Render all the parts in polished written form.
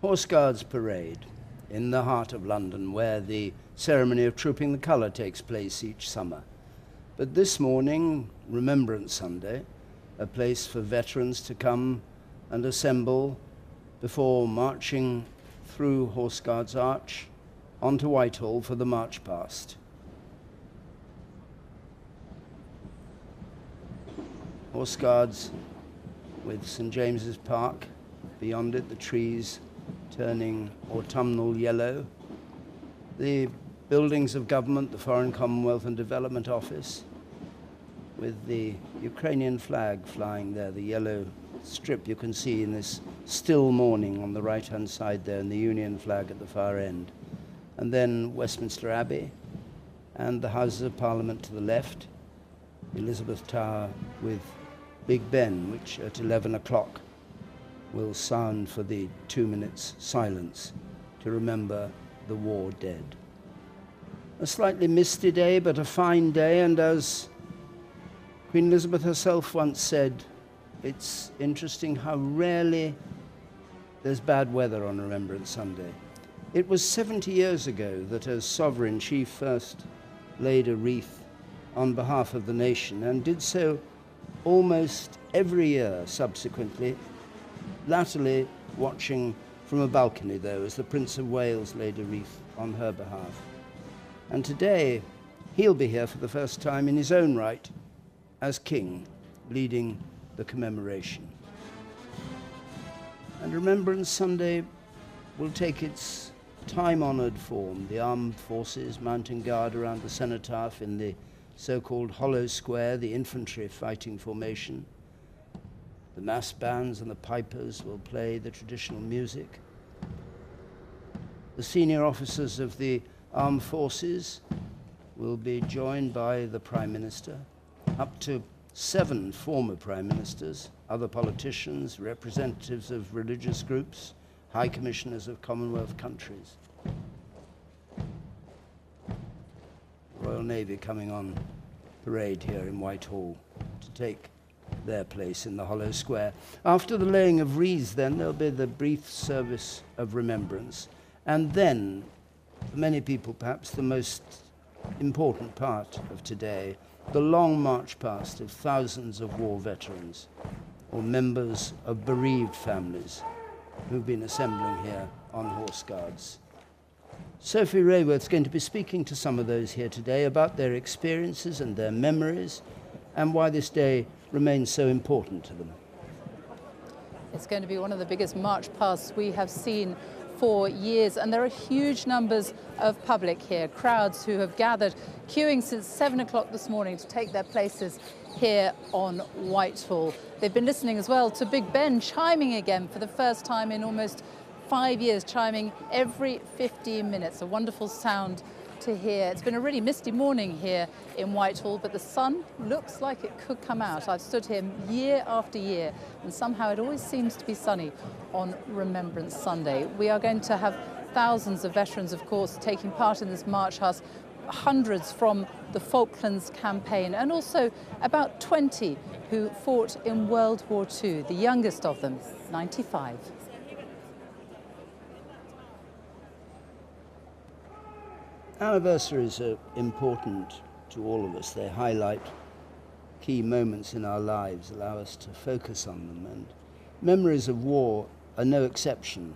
Horse Guards Parade in the heart of London, where the ceremony of Trooping the Colour takes place each summer. But this morning, Remembrance Sunday, a place for veterans to come and assemble before marching through Horse Guards Arch onto Whitehall for the march past. Horse Guards with St. James's Park, beyond it the trees turning autumnal yellow, the buildings of government, the Foreign Commonwealth and Development Office, with the Ukrainian flag flying there, the yellow strip you can see in this still morning on the right-hand side there, and the Union flag at the far end. And then Westminster Abbey and the Houses of Parliament to the left, Elizabeth Tower with Big Ben, which at 11 o'clock will sound for the 2 minutes silence to remember the war dead. A slightly misty day, but a fine day, and as Queen Elizabeth herself once said, it's interesting how rarely there's bad weather on Remembrance Sunday. It was 70 years ago that as sovereign she first laid a wreath on behalf of the nation, and did so almost every year subsequently, latterly watching from a balcony though, as the Prince of Wales laid a wreath on her behalf. And today he'll be here for the first time in his own right as king, leading the commemoration. And Remembrance Sunday will take its time-honoured form. The armed forces mounting guard around the Cenotaph in the so-called hollow square, the infantry fighting formation. The mass bands and the pipers will play the traditional music. The senior officers of the armed forces will be joined by the Prime Minister, up to 7 former Prime Ministers, other politicians, representatives of religious groups, High Commissioners of Commonwealth countries. Royal Navy coming on parade here in Whitehall to take their place in the hollow square. After the laying of wreaths, then, there'll be the brief service of remembrance, and then, for many people perhaps the most important part of today, the long march past of thousands of war veterans or members of bereaved families who've been assembling here on Horse Guards. Sophie Raworth is going to be speaking to some of those here today about their experiences and their memories and why this day remains so important to them. It's going to be one of the biggest march pasts we have seen for years, and there are huge numbers of public here, crowds who have gathered, queuing since 7 o'clock this morning to take their places here on Whitehall. They've been listening as well to Big Ben chiming again for the first time in almost 5 years, chiming every 15 minutes, a wonderful sound to hear. It's been a really misty morning here in Whitehall, but the sun looks like it could come out. I've stood here year after year, and somehow it always seems to be sunny on Remembrance Sunday. We are going to have thousands of veterans, of course, taking part in this march past, hundreds from the Falklands campaign, and also about 20 who fought in World War II, the youngest of them, 95. Anniversaries are important to all of us. They highlight key moments in our lives, allow us to focus on them, and memories of war are no exception.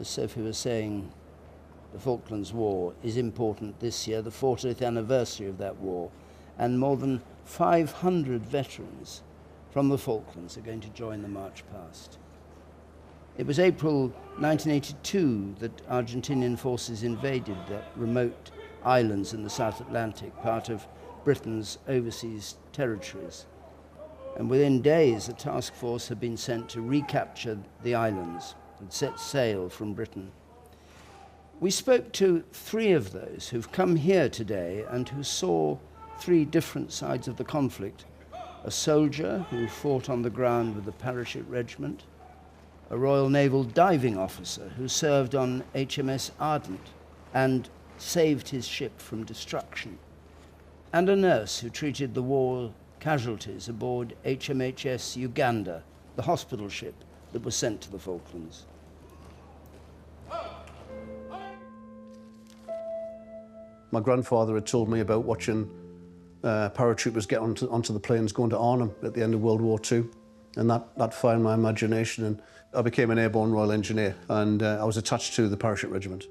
As Sophie was saying, the Falklands War is important this year, the 40th anniversary of that war, and more than 500 veterans from the Falklands are going to join the march past. It was April 1982 that Argentinian forces invaded the remote islands in the South Atlantic, part of Britain's overseas territories. And within days, a task force had been sent to recapture the islands and set sail from Britain. We spoke to 3 of those who've come here today and who saw 3 different sides of the conflict. A soldier who fought on the ground with the parachute regiment, a Royal Naval diving officer who served on HMS Ardent and saved his ship from destruction, and a nurse who treated the war casualties aboard HMHS Uganda, the hospital ship that was sent to the Falklands. My grandfather had told me about watching paratroopers get onto the planes going to Arnhem at the end of World War II, and that fired my imagination, and I became an airborne Royal Engineer, and I was attached to the Parachute Regiment.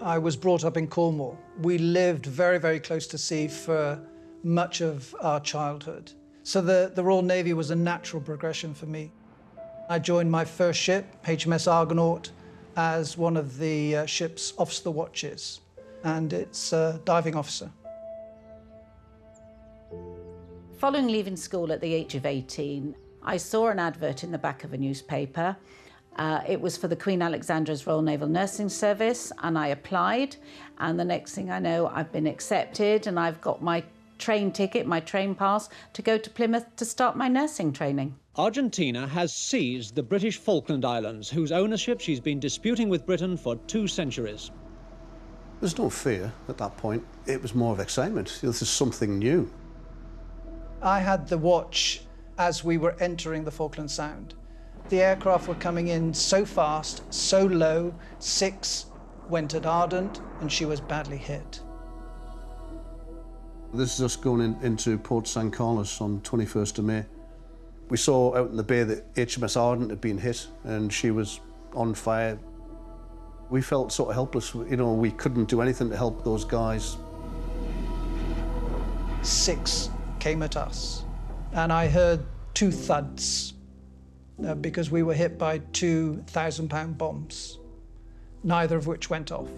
I was brought up in Cornwall. We lived very, very close to sea for much of our childhood. So the Royal Navy was a natural progression for me. I joined my first ship, HMS Argonaut, as one of the ship's officer watches, and it's a diving officer. Following leaving school at the age of 18, I saw an advert in the back of a newspaper. It was for the Queen Alexandra's Royal Naval Nursing Service, and I applied, and the next thing I know, I've been accepted, and I've got my train ticket, my train pass, to go to Plymouth to start my nursing training. Argentina has seized the British Falkland Islands, whose ownership she's been disputing with Britain for 2 centuries. There's no fear at that point. It was more of excitement. This is something new. I had the watch as we were entering the Falkland Sound. The aircraft were coming in so fast, so low. 6 went at Ardent, and she was badly hit. This is us going into Port San Carlos on 21st of May. We saw out in the bay that HMS Ardent had been hit, and she was on fire. We felt sort of helpless. You know, we couldn't do anything to help those guys. 6 came at us, and I heard 2 thuds because we were hit by 2 1,000-pound bombs, neither of which went off.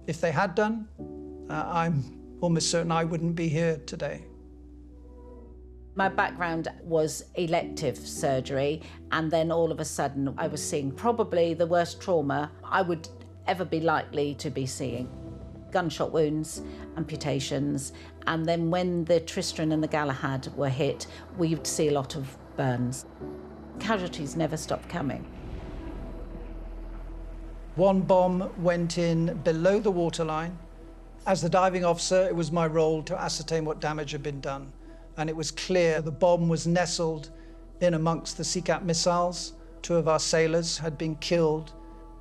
If they had done, I'm almost certain I wouldn't be here today. My background was elective surgery, and then all of a sudden I was seeing probably the worst trauma I would ever be likely to be seeing. Gunshot wounds, amputations, and then when the Tristan and the Galahad were hit, we would see a lot of burns. Casualties never stopped coming. 1 bomb went in below the waterline. As the diving officer, it was my role to ascertain what damage had been done. And it was clear the bomb was nestled in amongst the Seacat missiles. 2 of our sailors had been killed.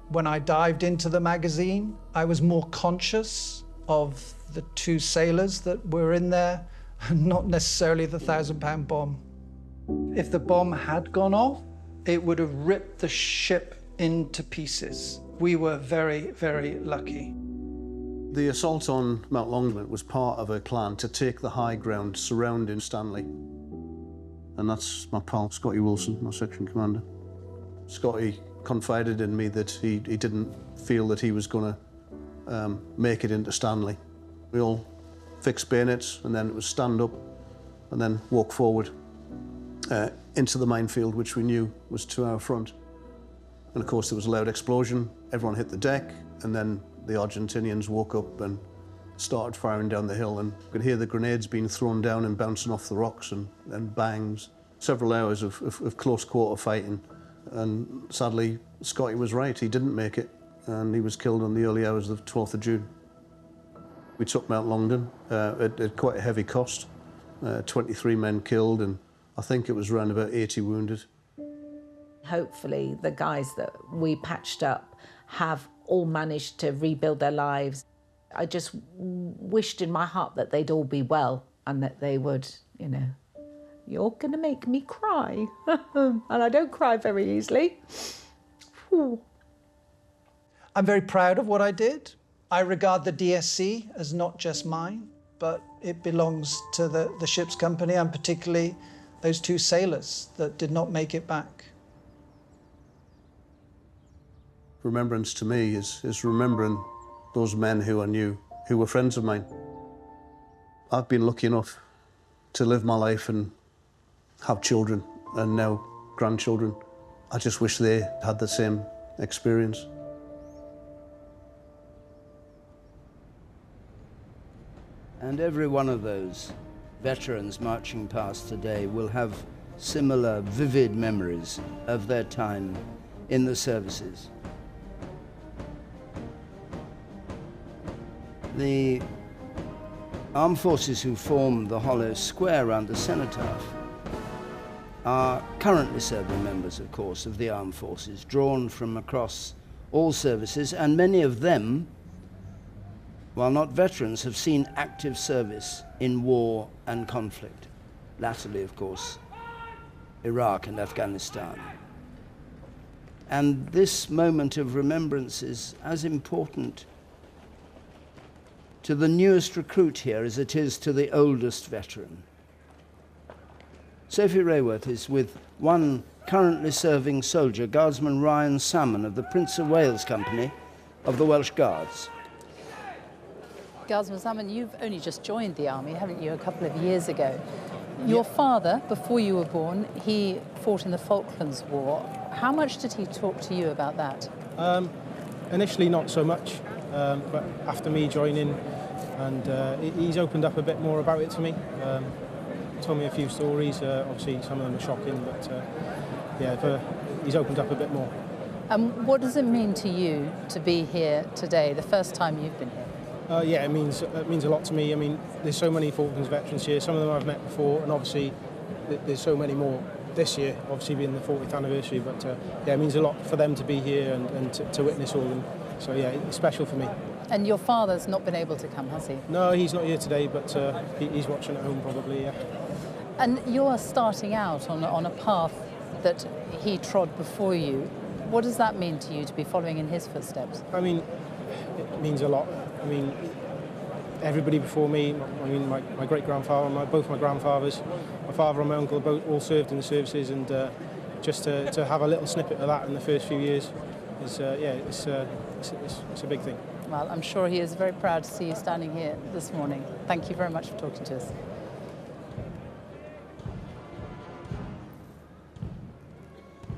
When I dived into the magazine, I was more conscious of the 2 sailors that were in there, and not necessarily the 1,000-pound bomb. If the bomb had gone off, it would have ripped the ship into pieces. We were very, very lucky. The assault on Mount Longdon was part of a plan to take the high ground surrounding Stanley. And that's my pal, Scotty Wilson, my section commander. Scotty confided in me that he didn't feel that he was going to make it into Stanley. We all fixed bayonets, and then it was stand up and then walk forward into the minefield, which we knew was to our front. And of course there was a loud explosion, everyone hit the deck, and then the Argentinians woke up and started firing down the hill, and you could hear the grenades being thrown down and bouncing off the rocks and bangs. Several hours of close quarter fighting, and sadly Scotty was right, he didn't make it, and he was killed on the early hours of 12th of June. We took Mount Longdon at quite a heavy cost, 23 men killed, and I think it was around about 80 wounded. Hopefully the guys that we patched up have all managed to rebuild their lives. I just wished in my heart that they'd all be well, and that they would, you know, you're gonna make me cry. And I don't cry very easily. Whew. I'm very proud of what I did. I regard the DSC as not just mine, but it belongs to the ship's company, and particularly those 2 sailors that did not make it back. Remembrance to me is remembering those men who I knew, who were friends of mine. I've been lucky enough to live my life and have children, and now grandchildren. I just wish they had the same experience. And every one of those veterans marching past today will have similar vivid memories of their time in the services. The armed forces who form the hollow square around the Cenotaph are currently serving members, of course, of the armed forces, drawn from across all services, and many of them while not veterans, have seen active service in war and conflict. Latterly, of course, Iraq and Afghanistan. And this moment of remembrance is as important to the newest recruit here as it is to the oldest veteran. Sophie Raworth is with one currently serving soldier, Guardsman Ryan Salmon of the Prince of Wales Company of the Welsh Guards. Guardsman Salmon, you've only just joined the army, haven't you, a couple of years ago? Your father, before you were born, he fought in the Falklands War. How much did he talk to you about that? Initially not so much, but after me joining, and he's opened up a bit more about it to me. Told me a few stories, obviously some of them are shocking, but he's opened up a bit more. What does it mean to you to be here today, the first time you've been here? Yeah, it means a lot to me. I mean, there's so many Falklands veterans here. Some of them I've met before, and obviously there's so many more this year, obviously being the 40th anniversary. But yeah, it means a lot for them to be here and to witness all of them. So yeah, it's special for me. And your father's not been able to come, has he? No, he's not here today, but he's watching at home probably, yeah. And you're starting out on a path that he trod before you. What does that mean to you to be following in his footsteps? I mean, it means a lot. I mean, everybody before me, I mean, my great-grandfather, both my grandfathers, my father and my uncle both all served in the services, and just to have a little snippet of that in the first few years is, it's a big thing. Well, I'm sure he is very proud to see you standing here this morning. Thank you very much for talking to us.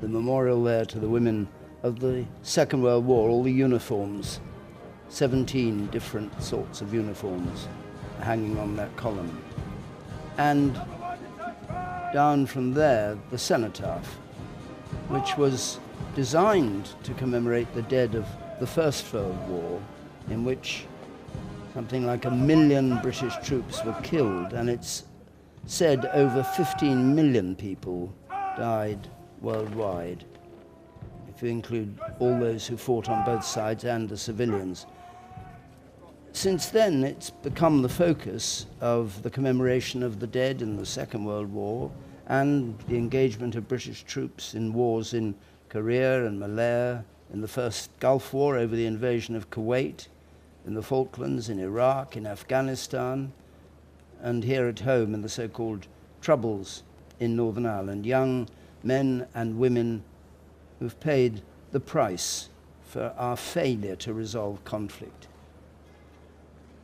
The memorial there to the women of the Second World War, all the uniforms, 17 different sorts of uniforms hanging on that column. And down from there, the Cenotaph, which was designed to commemorate the dead of the First World War, in which something like 1 million British troops were killed, and it's said over 15 million people died worldwide, if you include all those who fought on both sides and the civilians. Since then, it's become the focus of the commemoration of the dead in the Second World War and the engagement of British troops in wars in Korea and Malaya, in the first Gulf War over the invasion of Kuwait, in the Falklands, in Iraq, in Afghanistan, and here at home in the so-called Troubles in Northern Ireland. Young men and women who've paid the price for our failure to resolve conflict.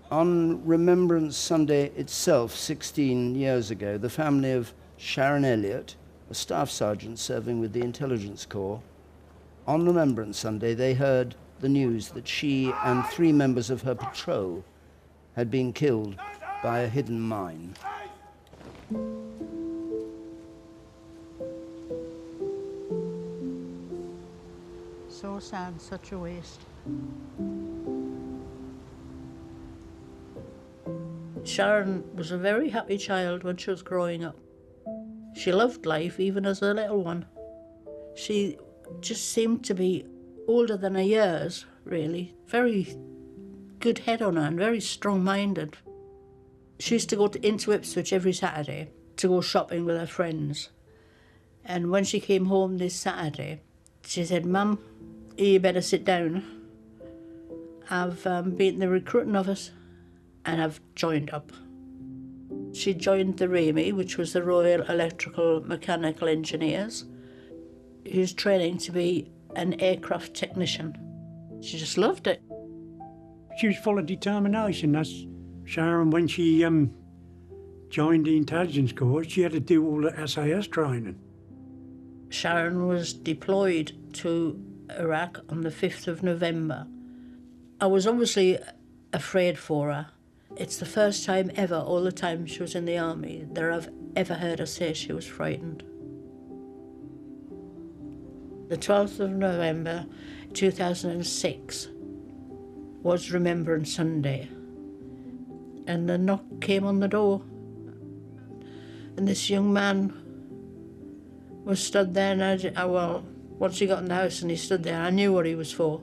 On Remembrance Sunday itself, 16 years ago, the family of Sharon Elliott, a staff sergeant serving with the Intelligence Corps, on Remembrance Sunday they heard the news that she and 3 members of her patrol had been killed by a hidden mine. So sad, such a waste. Sharon was a very happy child when she was growing up. She loved life, even as a little one. She just seemed to be older than her years, really. Very good head on her and very strong-minded. She used to go into Ipswich every Saturday to go shopping with her friends. And when she came home this Saturday, she said, "Mum, you better sit down. I've been the recruiting office and I've joined up." She joined the RAME, which was the Royal Electrical Mechanical Engineers. She was training to be an aircraft technician. She just loved it. She was full of determination. That's Sharon, when she joined the Intelligence Corps, she had to do all the SAS training. Sharon was deployed to Iraq on the 5th of November. I was obviously afraid for her. It's the first time ever, all the time she was in the army, that I've ever heard her say she was frightened. The 12th of November 2006 was Remembrance Sunday, and the knock came on the door, and this young man was stood there, and well, once he got in the house and he stood there, I knew what he was for.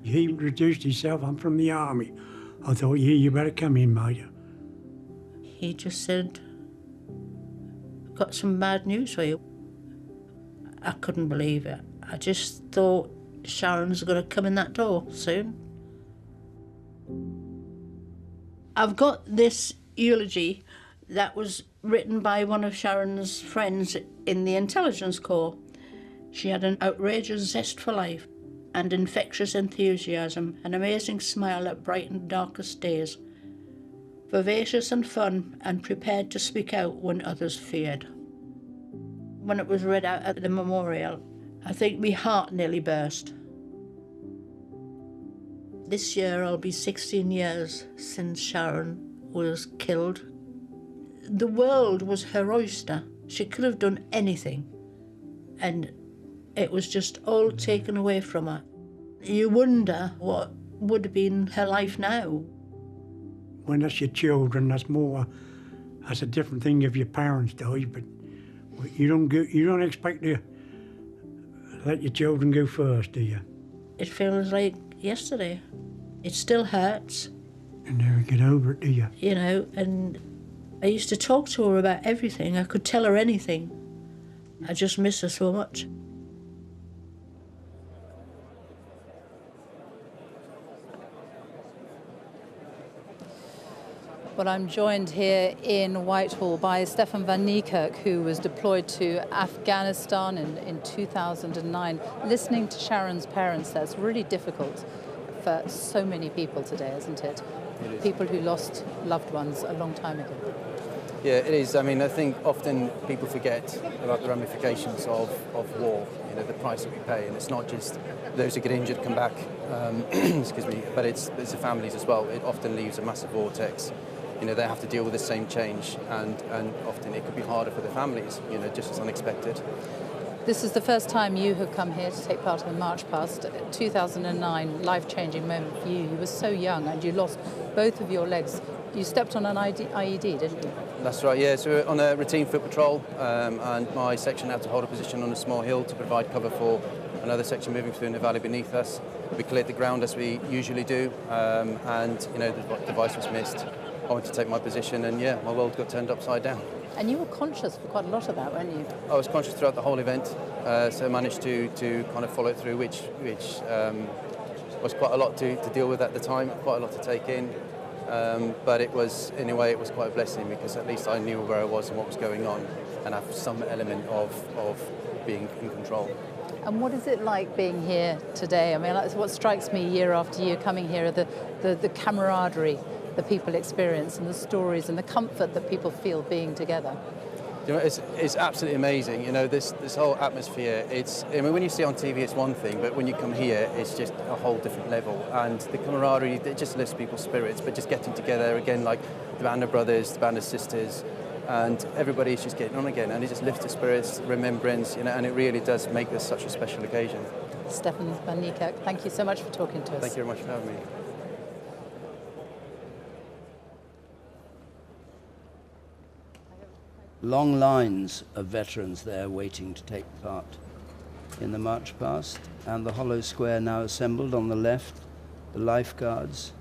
He introduced himself, I'm from the army. I thought, yeah, you better come in, Major. He just said, got some bad news for you. I couldn't believe it. I just thought Sharon's going to come in that door soon. I've got this eulogy that was written by one of Sharon's friends in the intelligence corps. She had an outrageous zest for life and infectious enthusiasm, an amazing smile that brightened darkest days, vivacious and fun and prepared to speak out when others feared. When it was read out at the memorial, I think my heart nearly burst. This year I'll be 16 years since Sharon was killed. The world was her oyster. She could have done anything, and it was just all taken away from her. You wonder what would have been her life now. When that's your children, that's a different thing if your parents die, but you don't expect to let your children go first, do you? It feels like yesterday. It still hurts. You never get over it, do you? You know, and I used to talk to her about everything. I could tell her anything. I just miss her so much. Well, I'm joined here in Whitehall by Stefan van Niekerk, who was deployed to Afghanistan in 2009. Listening to Sharon's parents, that's really difficult for so many people today, isn't it? It is. People who lost loved ones a long time ago. Yeah, it is. I mean, I think often people forget about the ramifications of war, you know, the price that we pay. And it's not just those who get injured come back, excuse me, but it's the families as well. It often leaves a massive vortex. You know, they have to deal with the same change, and often it could be harder for the families, you know, just as unexpected. This is the first time you have come here to take part in the March Past. 2009, life-changing moment for you. You were so young and you lost both of your legs. You stepped on an IED, didn't you? That's right, yeah. So we're on a routine foot patrol, and my section had to hold a position on a small hill to provide cover for another section moving through in the valley beneath us. We cleared the ground as we usually do, and, you know, the device was missed. I went to take my position, and yeah, my world got turned upside down. And you were conscious for quite a lot of that, weren't you? I was conscious throughout the whole event, so I managed to kind of follow it through, which was quite a lot to deal with at the time, quite a lot to take in. But it was, in a way, it was quite a blessing, because at least I knew where I was and what was going on, and have some element of being in control. And what is it like being here today? I mean, that's what strikes me year after year coming here, the camaraderie the people experience, and the stories and the comfort that people feel being together. You know, it's absolutely amazing. You know, this whole atmosphere. I mean, when you see it on TV, it's one thing, but when you come here, it's just a whole different level. And the camaraderie, it just lifts people's spirits. But just getting together again, like the band of brothers, the band of sisters, and everybody's just getting on again, and it just lifts the spirits, remembrance, you know, and it really does make this such a special occasion. Stefan van Niekerk, thank you so much for talking to us. Thank you very much for having me. Long lines of veterans there waiting to take part in the March Past, and the hollow square now assembled on the left, the lifeguards,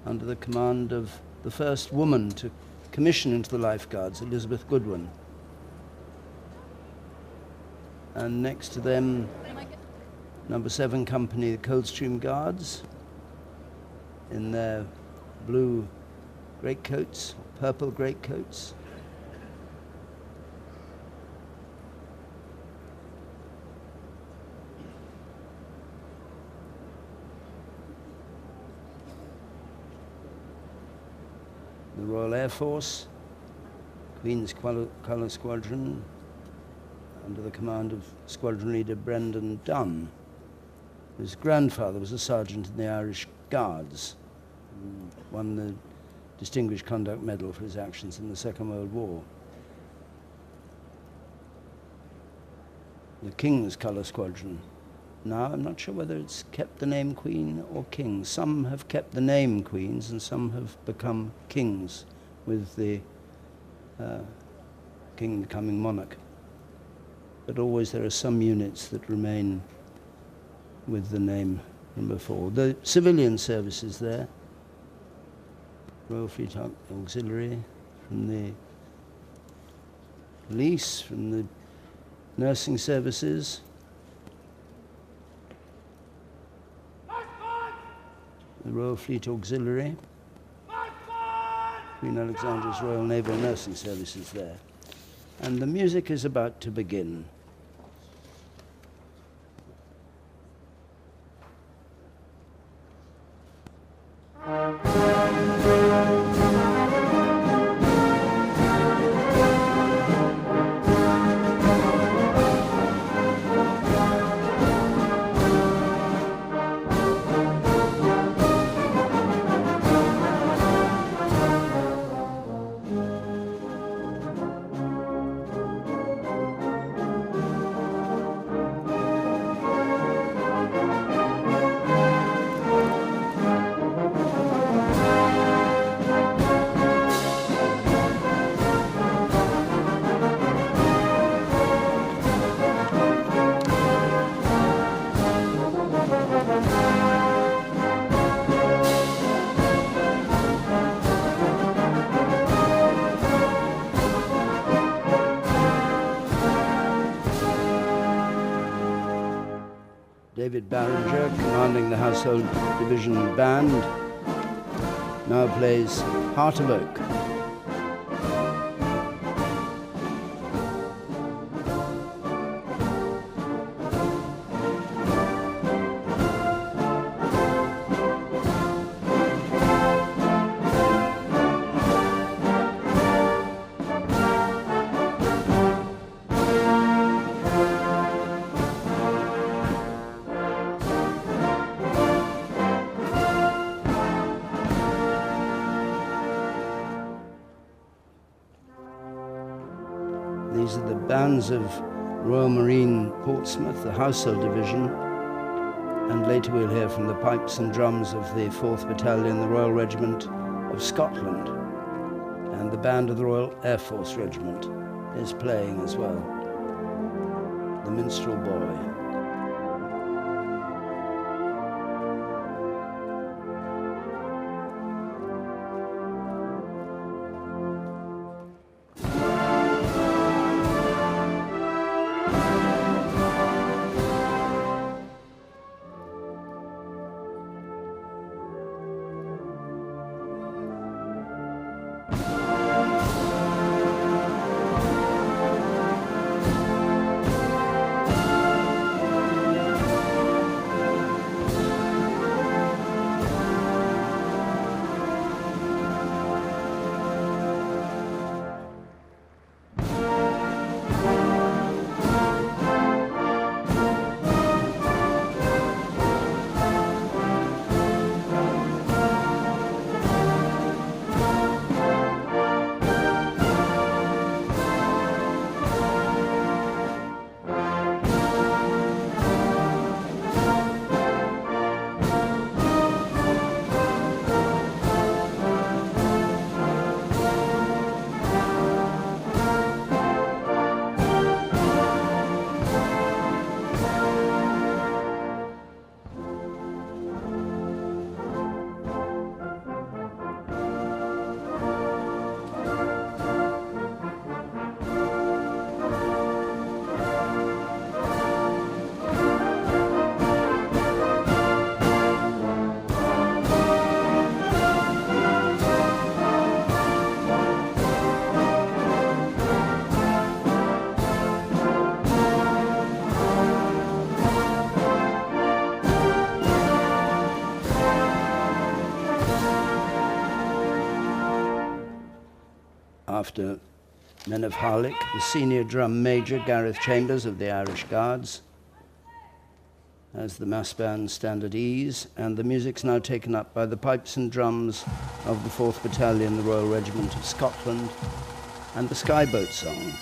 under the command of the first woman to commission into the lifeguards, Elizabeth Goodwin. And next to them, number 7 Company, the Coldstream Guards, in their blue greatcoats, purple greatcoats. The Royal Air Force, Queen's Colour Squadron, under the command of Squadron Leader Brendan Dunn, whose grandfather was a sergeant in the Irish Guards, and won the Distinguished Conduct Medal for his actions in the Second World War. The King's Colour Squadron. Now, I'm not sure whether it's kept the name Queen or King. Some have kept the name Queens and some have become Kings, with the King becoming monarch. But always there are some units that remain with the name from before. The civilian services there. Royal Fleet Auxiliary, from the police, from the nursing services. The Royal Fleet Auxiliary. Queen Alexandra's Royal Naval Nursing Services there. And the music is about to begin. David Barringer, commanding the Household Division Band, now plays Heart of Oak. These are the bands of Royal Marine Portsmouth, the Household Division, and later we'll hear from the pipes and drums of the 4th Battalion, the Royal Regiment of Scotland, and the band of the Royal Air Force Regiment is playing as well, the Minstrel Boy. After Men of Harlech, the senior drum major, Gareth Chambers of the Irish Guards, as the mass band stand at ease, and the music's now taken up by the pipes and drums of the 4th Battalion, the Royal Regiment of Scotland, and the Skyboat Song.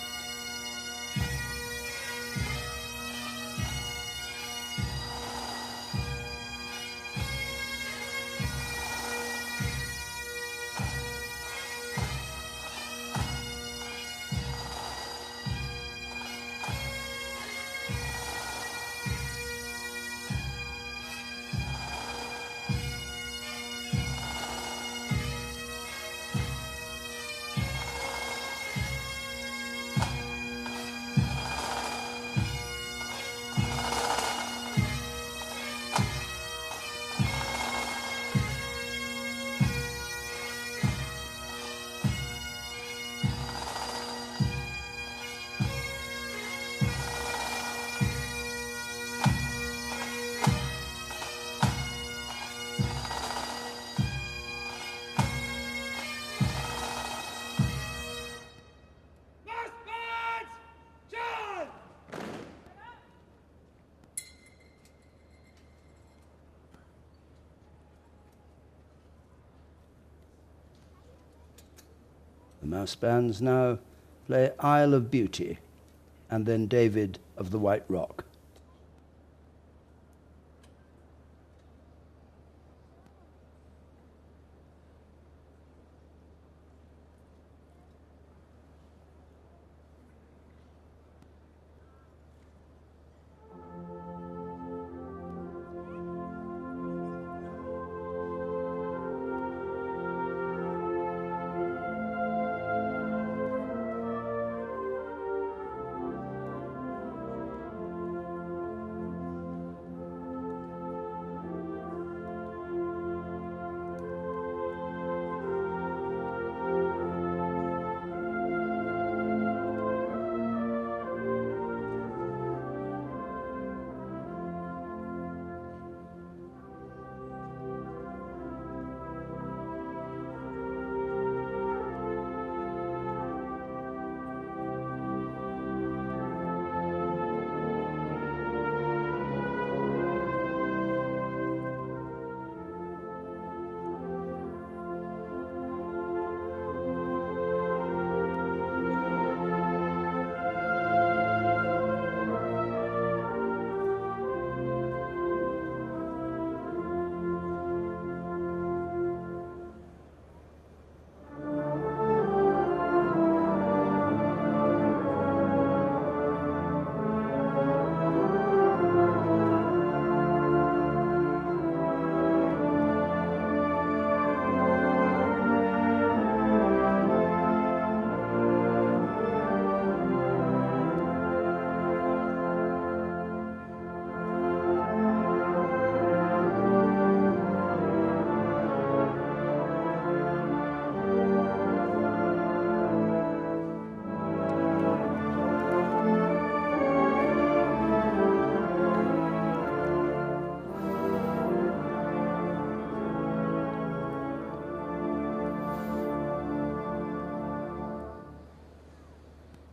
mouse bands now play Isle of Beauty and then David of the White Rock.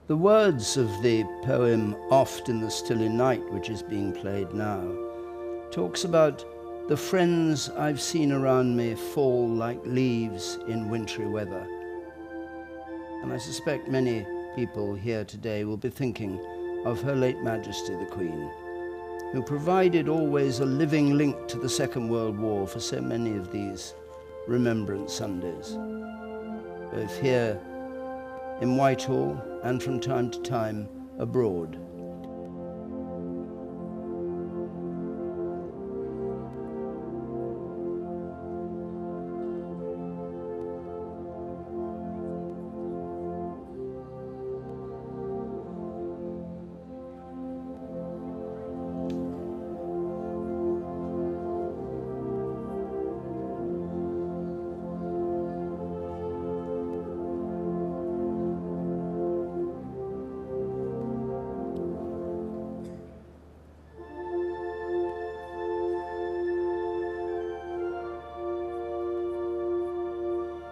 The words of the poem Oft in the Stilly Night, which is being played now, talks about the friends I've seen around me fall like leaves in wintry weather. And I suspect many people here today will be thinking of Her late Majesty the Queen, who provided always a living link to the Second World War for so many of these Remembrance Sundays, both here in Whitehall and from time to time abroad.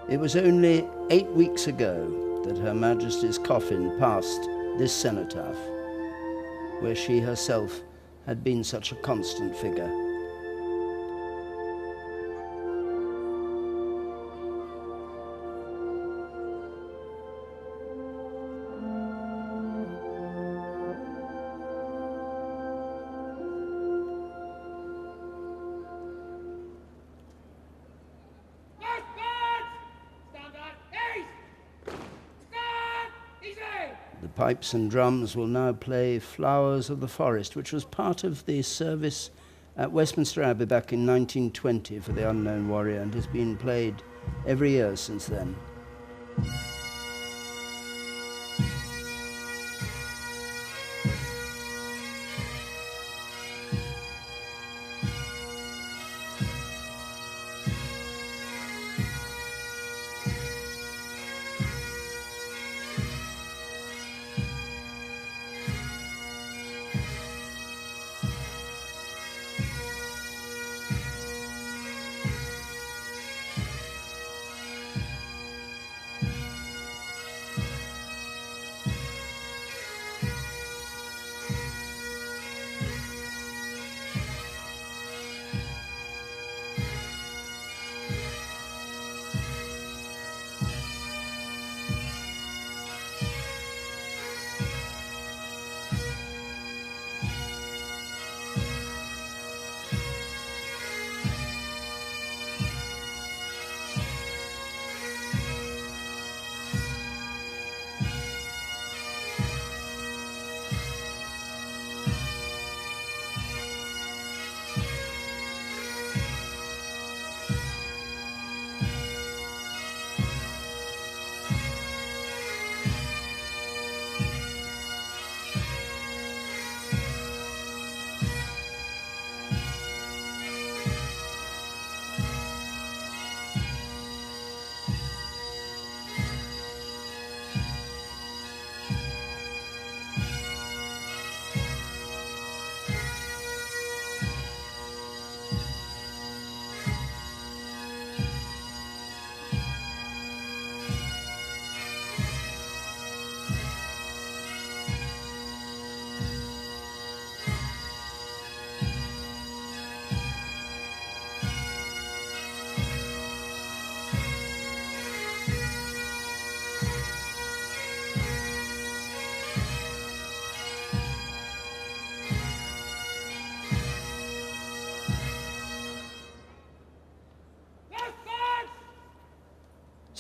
It was only 8 weeks ago that Her Majesty's coffin passed this cenotaph, where she herself had been such a constant figure. The pipes and drums will now play Flowers of the Forest, which was part of the service at Westminster Abbey back in 1920 for the Unknown Warrior and has been played every year since then.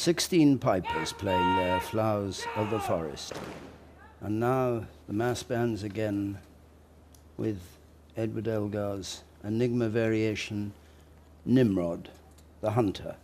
16 pipers playing their Flowers of the Forest. And now the mass bands again with Edward Elgar's Enigma variation, Nimrod, the Hunter.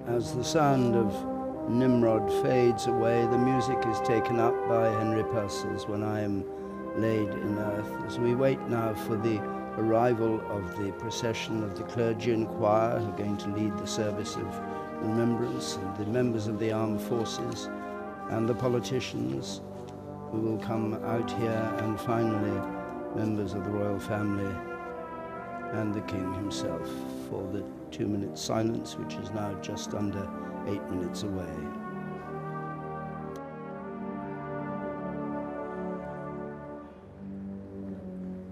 As the sound of Nimrod fades away, the music is taken up by Henry Purcell's When I Am Laid in Earth, as we wait now for the arrival of the procession of the clergy and choir who are going to lead the service of remembrance, and the members of the armed forces and the politicians who will come out here, and finally members of the royal family and the King himself for the 2-minute silence, which is now just under 8 minutes away.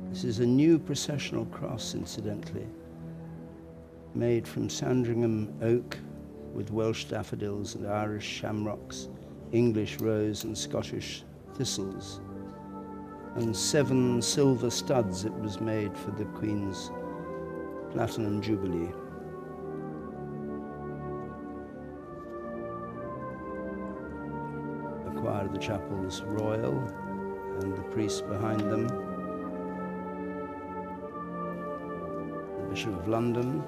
This is a new processional cross, incidentally, made from Sandringham oak with Welsh daffodils and Irish shamrocks, English rose and Scottish thistles, and 7 silver studs it was made for the Queen's Platinum Jubilee. choir of the chapels royal and the priests behind them. The Bishop of London.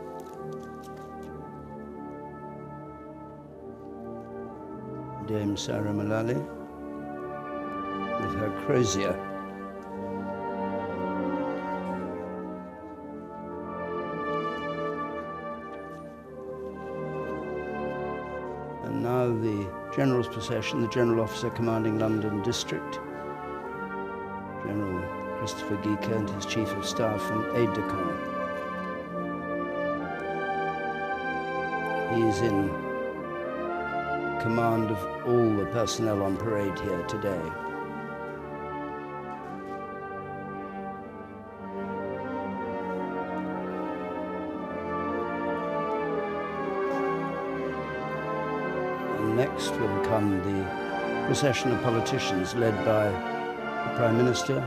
Dame Sarah Mullally with her crozier. And now the General's procession, the General Officer commanding London District, General Christopher Geeker and his Chief of Staff and aide-de-camp. He's in command of all the personnel on parade here today. And next will come the procession of politicians led by the Prime Minister,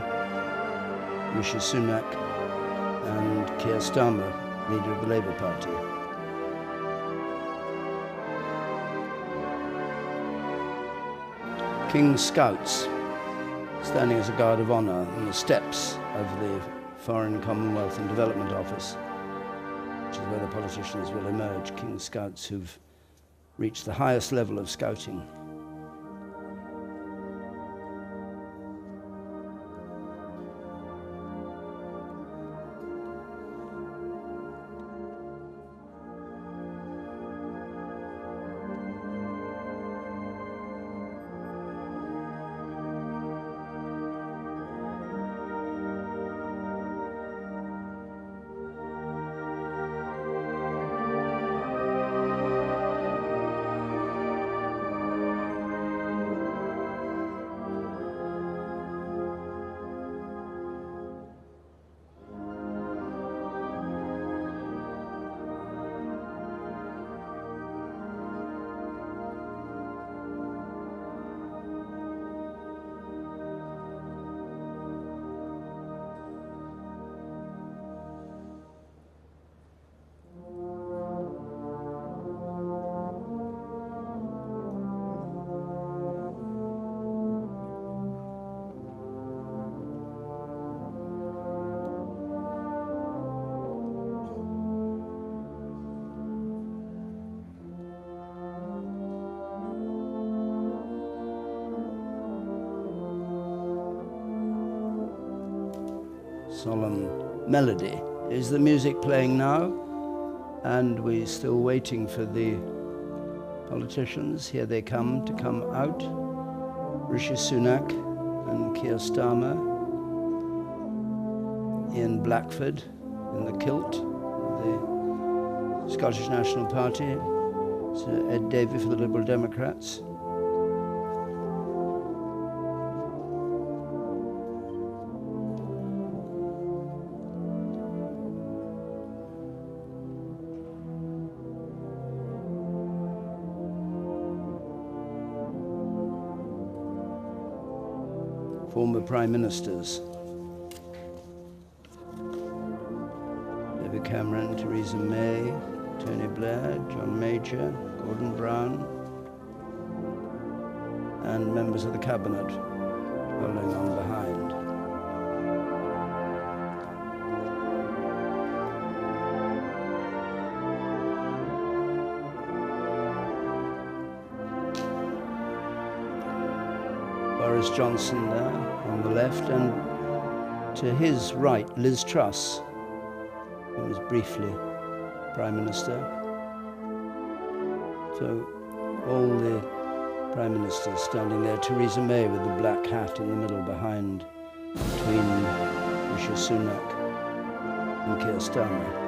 Rishi Sunak, and Keir Starmer, leader of the Labour Party. King's Scouts, standing as a guard of honour on the steps of the Foreign, Commonwealth and Development Office, which is where the politicians will emerge. King's Scouts who've reached the highest level of scouting. Solemn melody. Is the music playing now? And we're still waiting for the politicians. Here they come to come out. Rishi Sunak and Keir Starmer. Ian Blackford in the kilt, the Scottish National Party. Sir Ed Davey for the Liberal Democrats. Former Prime Ministers, David Cameron, Theresa May, Tony Blair, John Major, Gordon Brown, and members of the Cabinet following on behind. Boris Johnson there on the left, and to his right, Liz Truss, who was briefly Prime Minister. So all the Prime Ministers standing there, Theresa May with the black hat in the middle behind, between Rishi Sunak and Keir Starmer.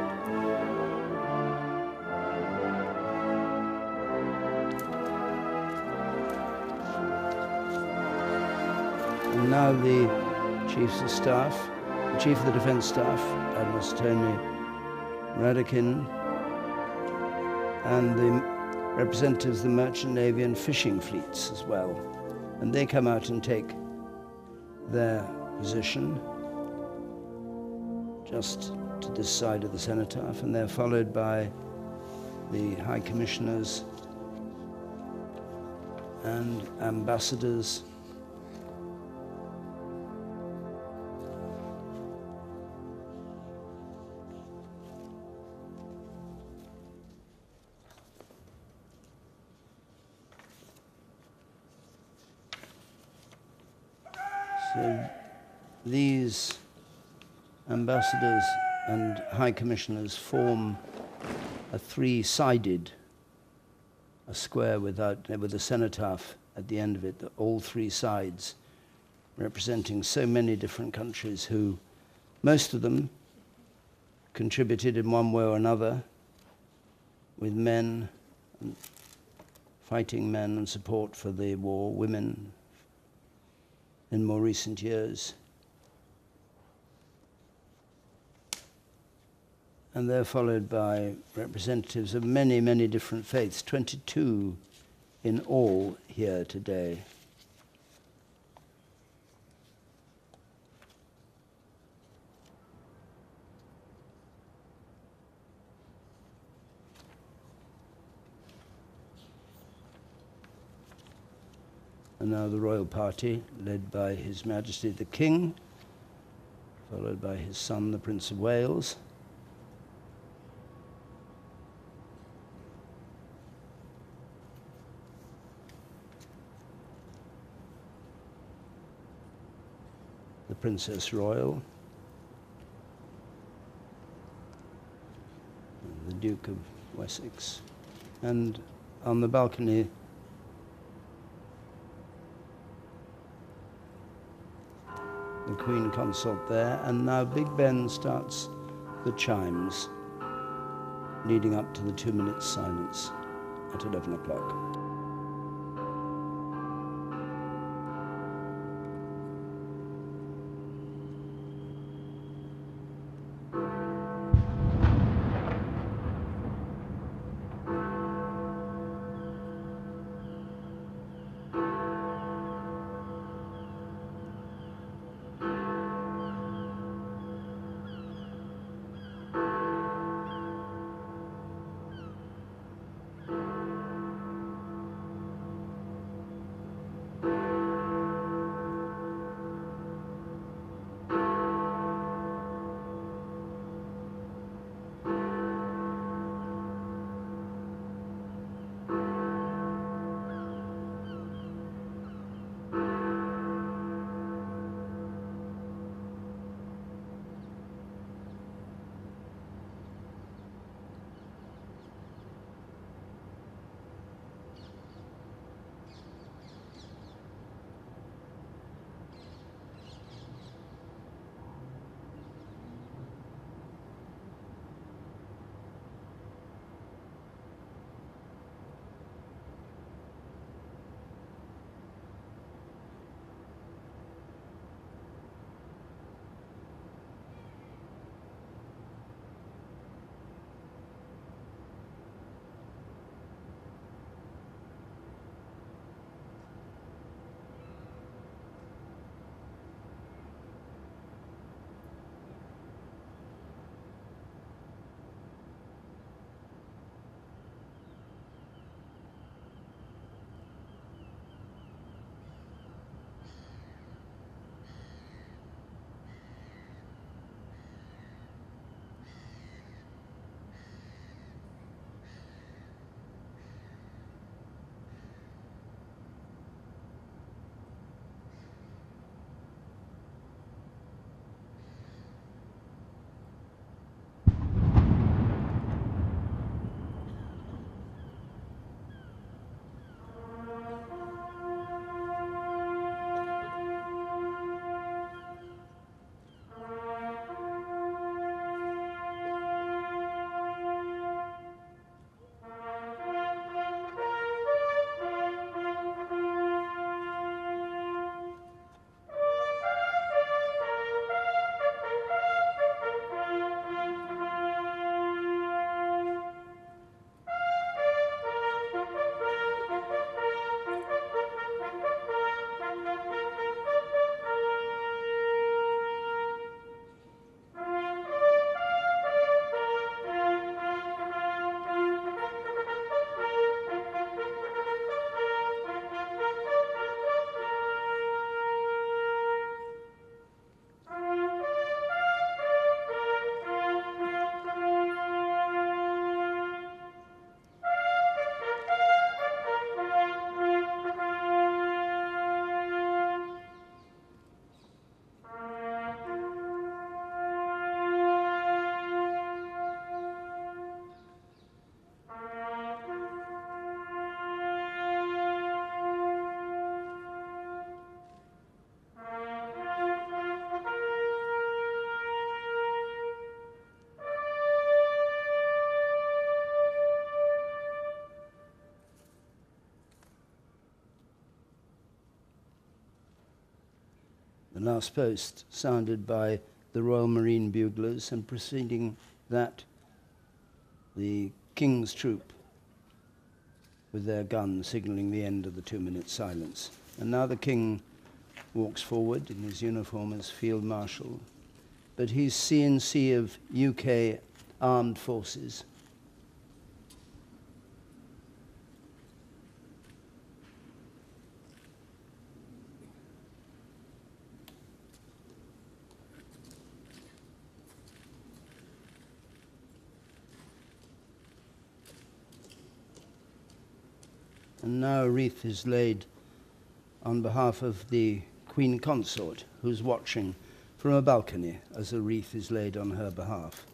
And now the Chiefs of Staff, the Chief of the Defence Staff, Admiral Sir Tony Radakin, and the representatives of the Merchant Navy and fishing fleets as well. And they come out and take their position just to this side of the Cenotaph, and they're followed by the High Commissioners and ambassadors. So these ambassadors and high commissioners form a three-sided, a square with a cenotaph at the end of it, all three sides, representing so many different countries who, most of them, contributed in one way or another with men, fighting men and support for the war, women in more recent years. And they're followed by representatives of many, many different faiths, 22 in all here today. And now the royal party, led by His Majesty the King, followed by his son, the Prince of Wales. The Princess Royal, and the Duke of Wessex, and on the balcony, the Queen Consort there, and now Big Ben starts the chimes, leading up to the 2 minutes silence at 11 o'clock. The last post sounded by the Royal Marine buglers, and preceding that, the King's Troop with their guns signalling the end of the 2-minute silence. And now the King walks forward in his uniform as Field Marshal, but he's CNC of UK Armed Forces. And now a wreath is laid on behalf of the Queen Consort, who's watching from a balcony as a wreath is laid on her behalf.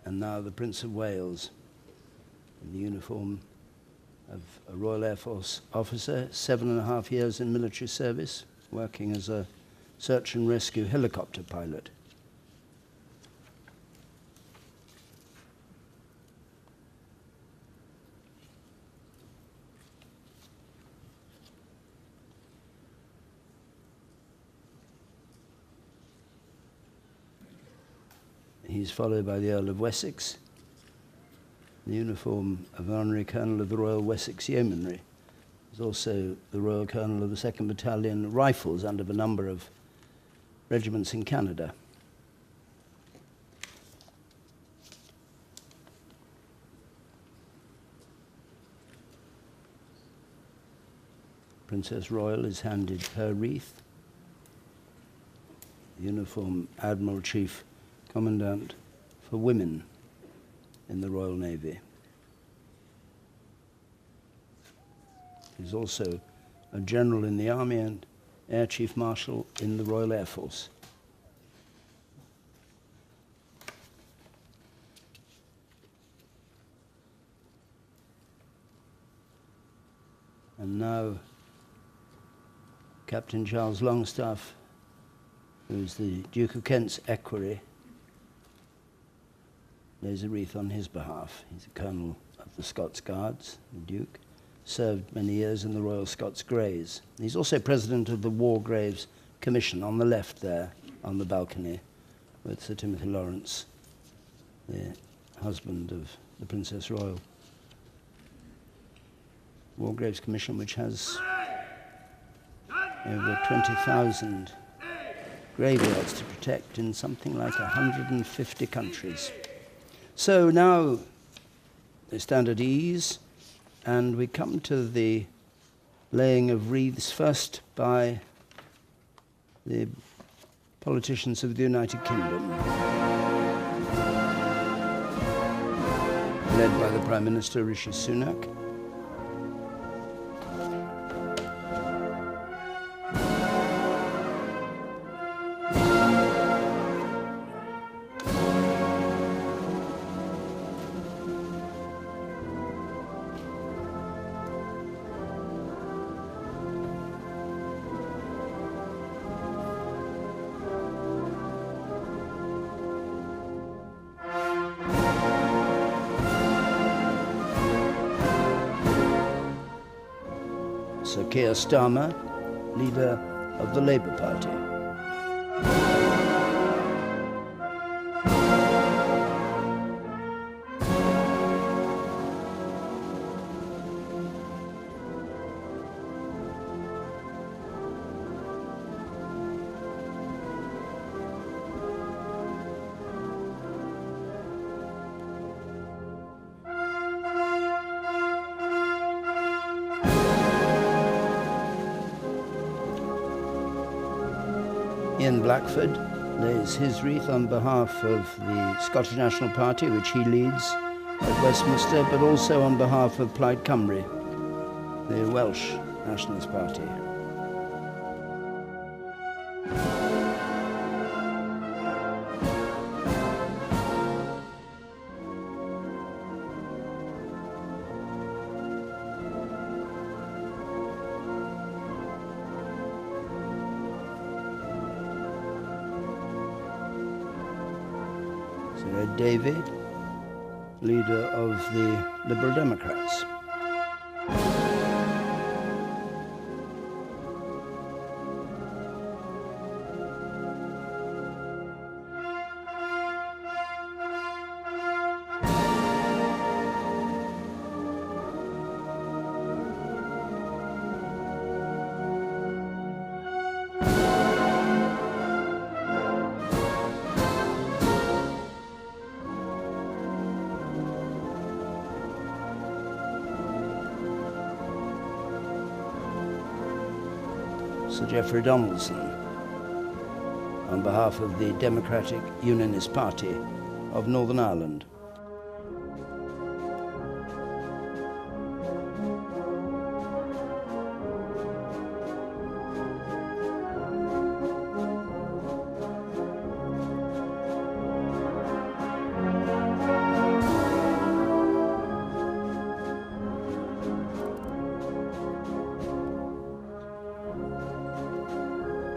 And now the Prince of Wales in the uniform of a Royal Air Force officer, 7.5 years in military service, working as a search and rescue helicopter pilot. He's followed by the Earl of Wessex, the uniform of Honorary Colonel of the Royal Wessex Yeomanry. He's also the Royal Colonel of the 2nd Battalion Rifles under a number of regiments in Canada. Princess Royal is handed her wreath. The uniform Admiral Chief Commandant for Women in the Royal Navy. He's also a general in the Army and Air Chief Marshal in the Royal Air Force. And now Captain Charles Longstaff, who's the Duke of Kent's equerry, lays a wreath on his behalf. He's a colonel of the Scots Guards, the Duke, served many years in the Royal Scots Greys. He's also president of the War Graves Commission on the left there on the balcony with Sir Timothy Lawrence, the husband of the Princess Royal. War Graves Commission, which has over 20,000 graveyards to protect in something like 150 countries. So now they stand at ease, and we come to the laying of wreaths, first by the politicians of the United Kingdom, led by the Prime Minister Rishi Sunak. Sir Keir Starmer, leader of the Labour Party. Ian Blackford lays his wreath on behalf of the Scottish National Party, which he leads at Westminster, but also on behalf of Plaid Cymru, the Welsh Nationalist Party. Sir Ed Davey, leader of the Liberal Democrats. Sir Geoffrey Donaldson, on behalf of the Democratic Unionist Party of Northern Ireland.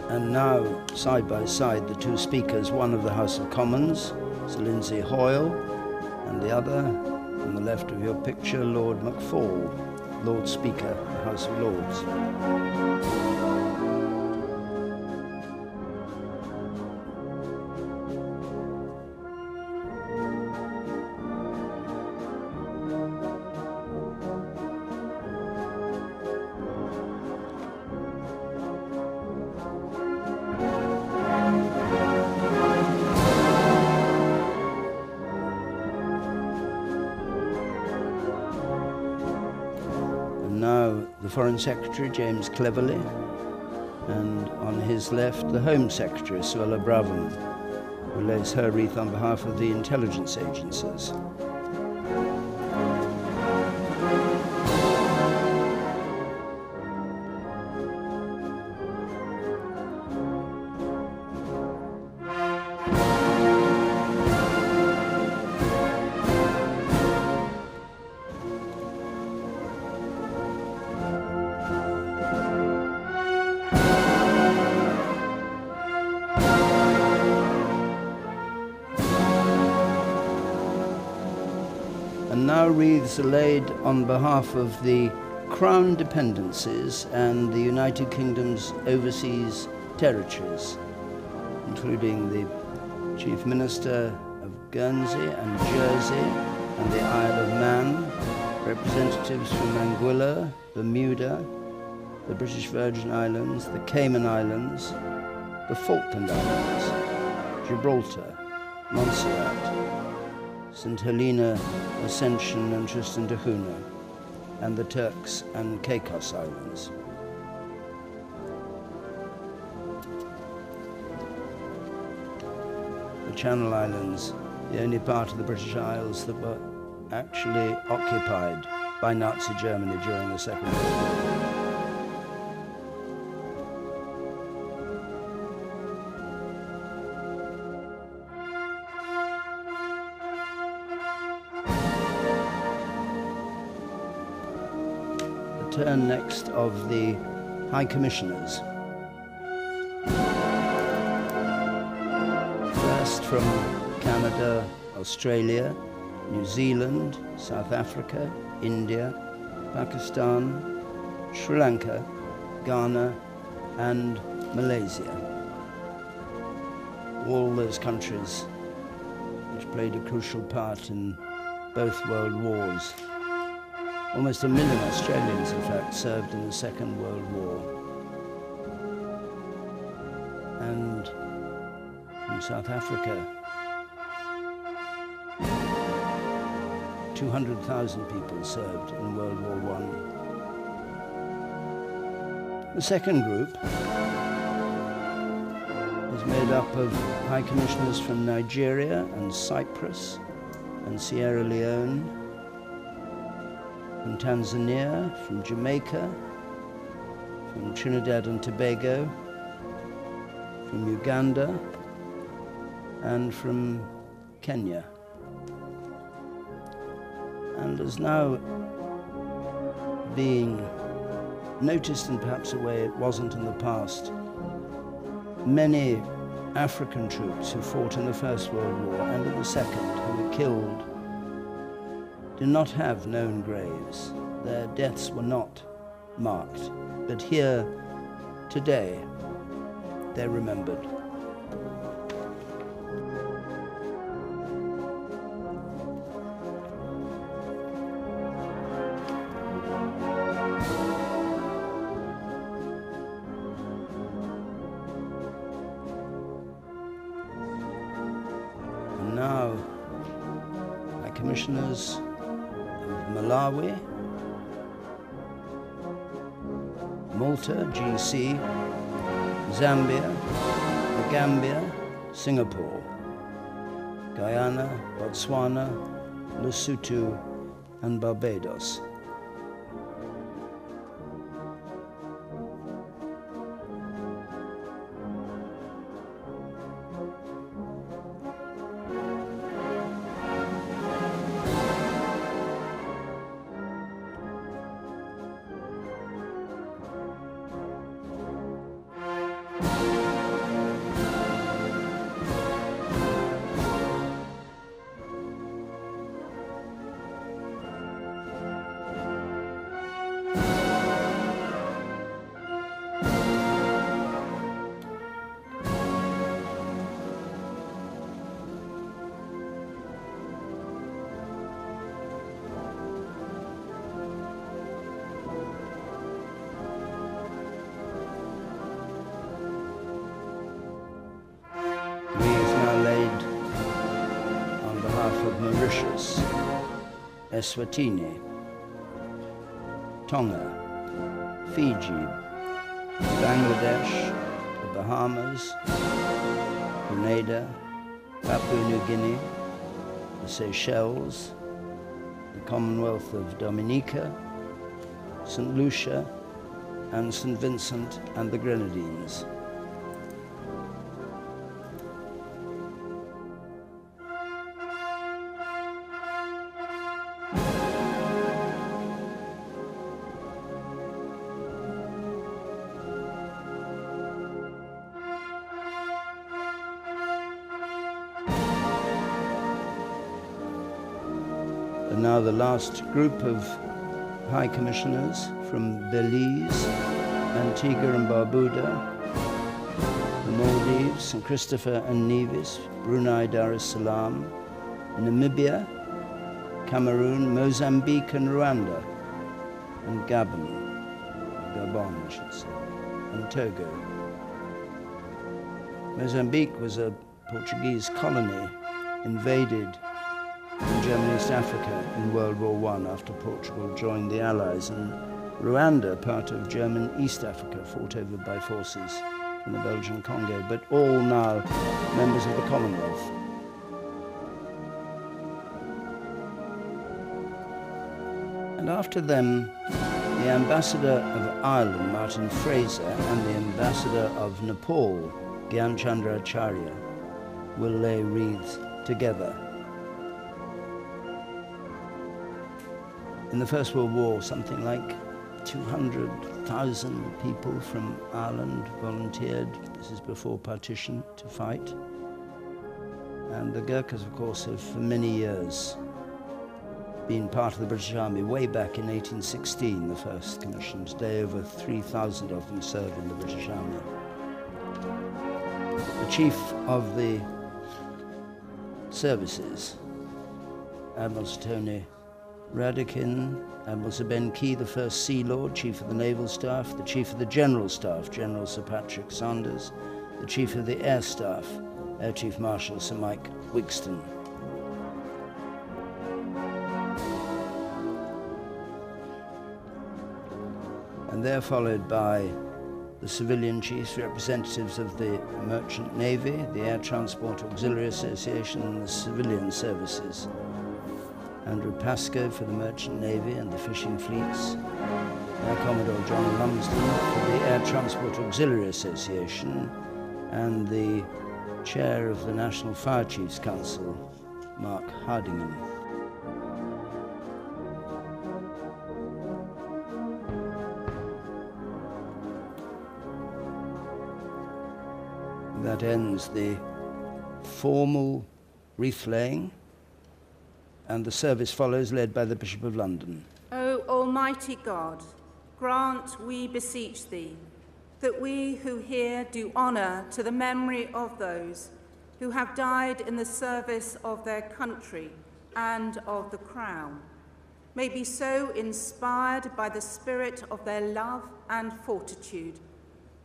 And now, side by side, the two speakers, one of the House of Commons, Sir Lindsay Hoyle, and the other, on the left of your picture, Lord McFall, Lord Speaker of the House of Lords. Now the Foreign Secretary, James Cleverly, and on his left, the Home Secretary, Suella Braverman, who lays her wreath on behalf of the intelligence agencies. And now wreaths are laid on behalf of the Crown dependencies and the United Kingdom's overseas territories, including the Chief Minister of Guernsey and Jersey and the Isle of Man, representatives from Anguilla, Bermuda, the British Virgin Islands, the Cayman Islands, the Falkland Islands, Gibraltar, Montserrat, St. Helena, Ascension and Tristan da Cunha, and the Turks and Caicos Islands. The Channel Islands, the only part of the British Isles that were actually occupied by Nazi Germany during the Second World War. Turn next of the High Commissioners. First from Canada, Australia, New Zealand, South Africa, India, Pakistan, Sri Lanka, Ghana, and Malaysia. All those countries which played a crucial part in both world wars. Almost 1 million Australians, in fact, served in the Second World War. And from South Africa, 200,000 people served in World War I. The second group is made up of High Commissioners from Nigeria and Cyprus and Sierra Leone, from Tanzania, from Jamaica, from Trinidad and Tobago, from Uganda, and from Kenya. And is now being noticed in perhaps a way it wasn't in the past. Many African troops who fought in the First World War and in the Second, who were killed, did not have known graves. Their deaths were not marked. But here, today, they're remembered. And now, High Commissioners of Malawi, Malta, GC, Zambia, the Gambia, Singapore, Guyana, Botswana, Lesotho, and Barbados. Mauritius, Eswatini, Tonga, Fiji, Bangladesh, the Bahamas, Grenada, Papua New Guinea, the Seychelles, the Commonwealth of Dominica, St. Lucia, and St. Vincent and the Grenadines. And now the last group of High Commissioners from Belize, Antigua and Barbuda, the Maldives, St. Christopher and Nevis, Brunei Darussalam, Namibia, Cameroon, Mozambique and Rwanda, and Gabon, I should say, and Togo. Mozambique was a Portuguese colony invaded in German East Africa in World War I after Portugal joined the Allies, and Rwanda, part of German East Africa, fought over by forces from the Belgian Congo, but all now members of the Commonwealth. And after them, the Ambassador of Ireland, Martin Fraser, and the Ambassador of Nepal, Gyan Chandra Acharya, will lay wreaths together. In the First World War, something like 200,000 people from Ireland volunteered, this is before partition, to fight. And the Gurkhas, of course, have for many years been part of the British Army. Way back in 1816, the first commission, today over 3,000 of them serve in the British Army. The Chief of the Services, Admiral Sir Tony Radakin, Admiral Sir Ben Key, the First Sea Lord, Chief of the Naval Staff, the Chief of the General Staff, General Sir Patrick Sanders, the Chief of the Air Staff, Air Chief Marshal Sir Mike Wigston. And they're followed by the civilian chiefs, representatives of the Merchant Navy, the Air Transport Auxiliary Association, and the civilian services. Andrew Pascoe for the Merchant Navy and the fishing fleets, Air Commodore John Lumsden for the Air Transport Auxiliary Association, and the Chair of the National Fire Chiefs Council, Mark Hardingham. That ends the formal wreath-laying, and the service follows, led by the Bishop of London. O Almighty God, grant, we beseech thee, that we who here do honour to the memory of those who have died in the service of their country and of the Crown, may be so inspired by the spirit of their love and fortitude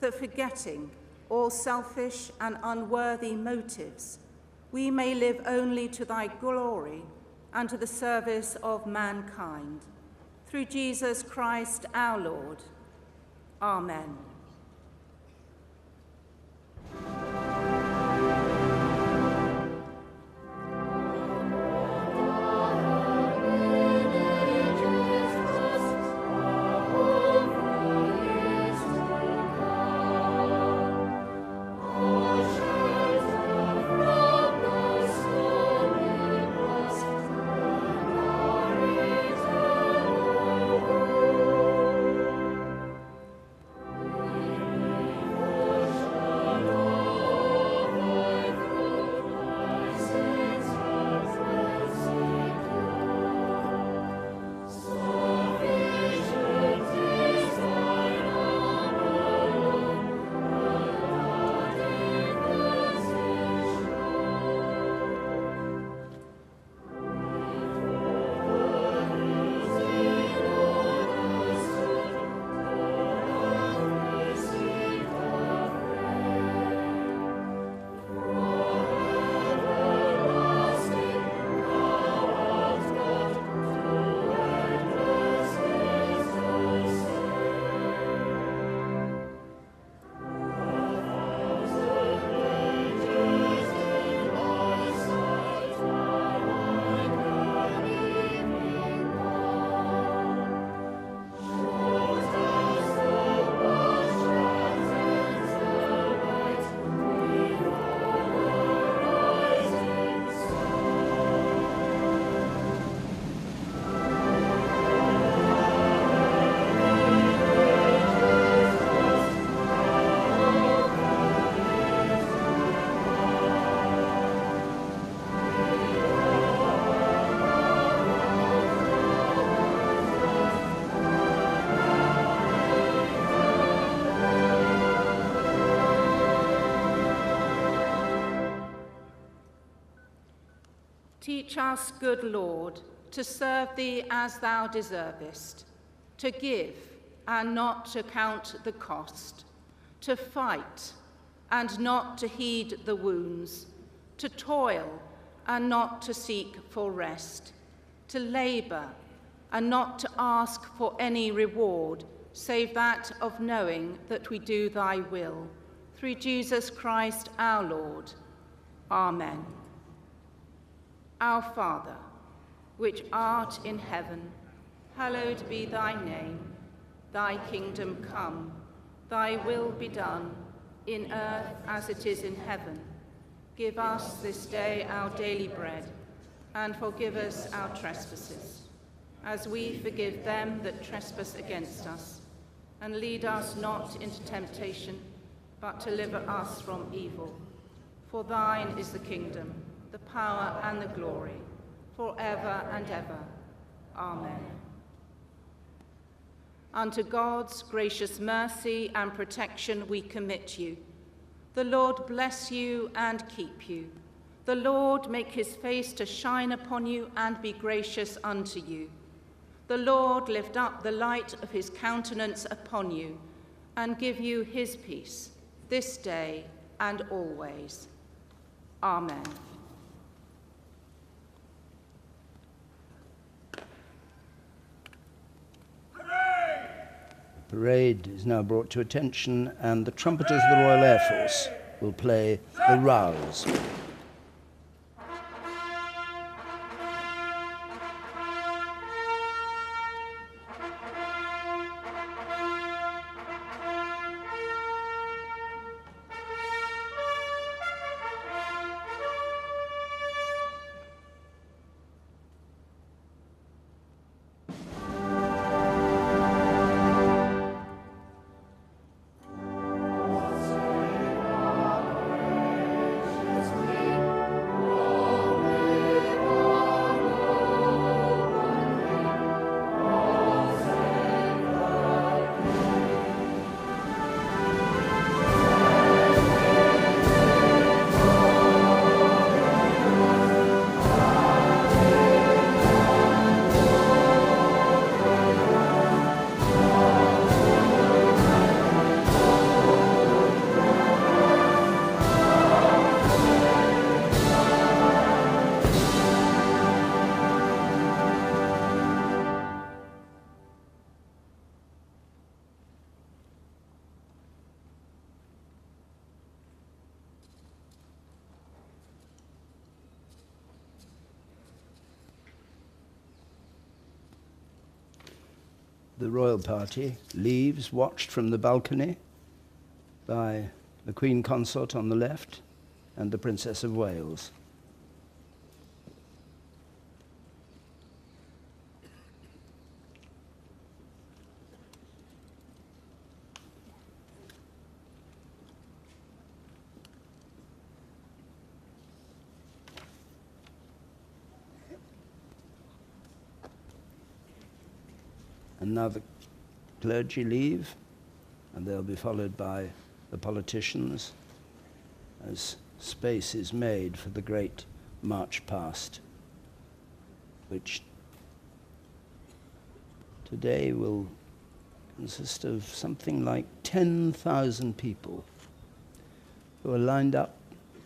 that, forgetting all selfish and unworthy motives, we may live only to thy glory and to the service of mankind. Through Jesus Christ our Lord. Amen. Teach us, good Lord, to serve thee as thou deservest, to give and not to count the cost, to fight and not to heed the wounds, to toil and not to seek for rest, to labour and not to ask for any reward, save that of knowing that we do thy will. Through Jesus Christ our Lord. Amen. Our Father, which art in heaven, hallowed be thy name. Thy kingdom come, thy will be done, in earth as it is in heaven. Give us this day our daily bread, and forgive us our trespasses, as we forgive them that trespass against us. And lead us not into temptation, but deliver us from evil. For thine is the kingdom, the power and the glory, forever and ever. Amen. Unto God's gracious mercy and protection we commit you. The Lord bless you and keep you. The Lord make his face to shine upon you and be gracious unto you. The Lord lift up the light of his countenance upon you and give you his peace, this day and always. Amen. Parade is now brought to attention, and the trumpeters of the Royal Air Force will play the rouse. the royal party leaves, watched from the balcony by the Queen Consort on the left and the Princess of Wales. And now the clergy leave, and they'll be followed by the politicians as space is made for the great march past, which today will consist of something like 10,000 people who are lined up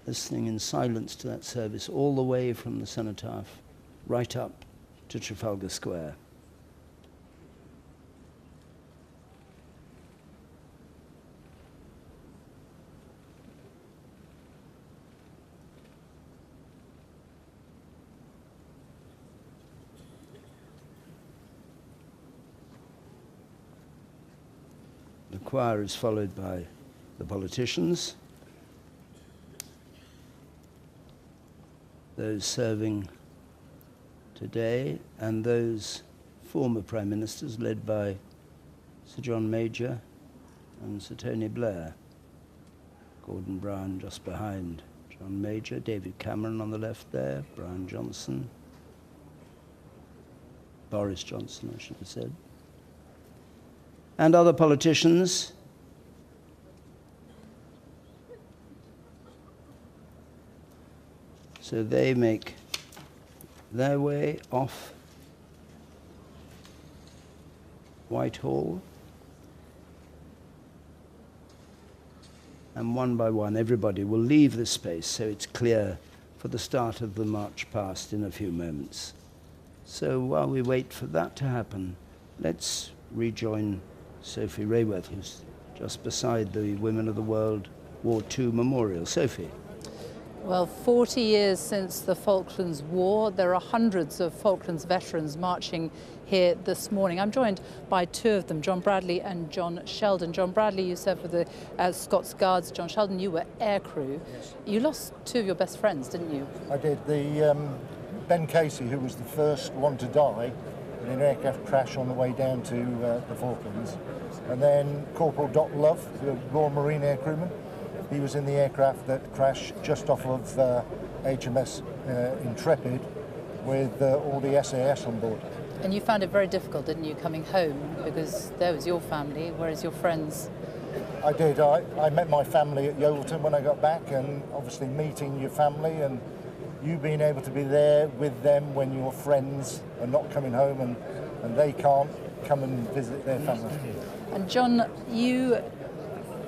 listening in silence to that service all the way from the Cenotaph right up to Trafalgar Square. The choir is followed by the politicians, those serving today, and those former Prime Ministers led by Sir John Major and Sir Tony Blair. Gordon Brown just behind John Major, David Cameron on the left there, Brian Johnson, Boris Johnson, I should have said, and other politicians. So they make their way off Whitehall, and one by one everybody will leave the space so it's clear for the start of the march past in a few moments. So while we wait for that to happen, let's rejoin Sophie Raworth, who's just beside the Women of the World War II Memorial. Sophie. Well, 40 years since the Falklands War, there are hundreds of Falklands veterans marching here this morning. I'm joined by two of them, John Bradley and John Sheldon. John Bradley, you served with the Scots Guards. John Sheldon, you were aircrew. Yes. You lost two of your best friends, didn't you? I did. Ben Casey, who was the first one to die in an aircraft crash on the way down to the Falklands. And then Corporal Dot Love, the Royal Marine Air crewman. He was in the aircraft that crashed just off of HMS Intrepid with all the SAS on board. And you found it very difficult, didn't you, coming home, because there was your family, whereas your friends... I did. I met my family at Yeovilton when I got back, and obviously meeting your family and you being able to be there with them when your friends are not coming home and they can't come and visit their family. And John, you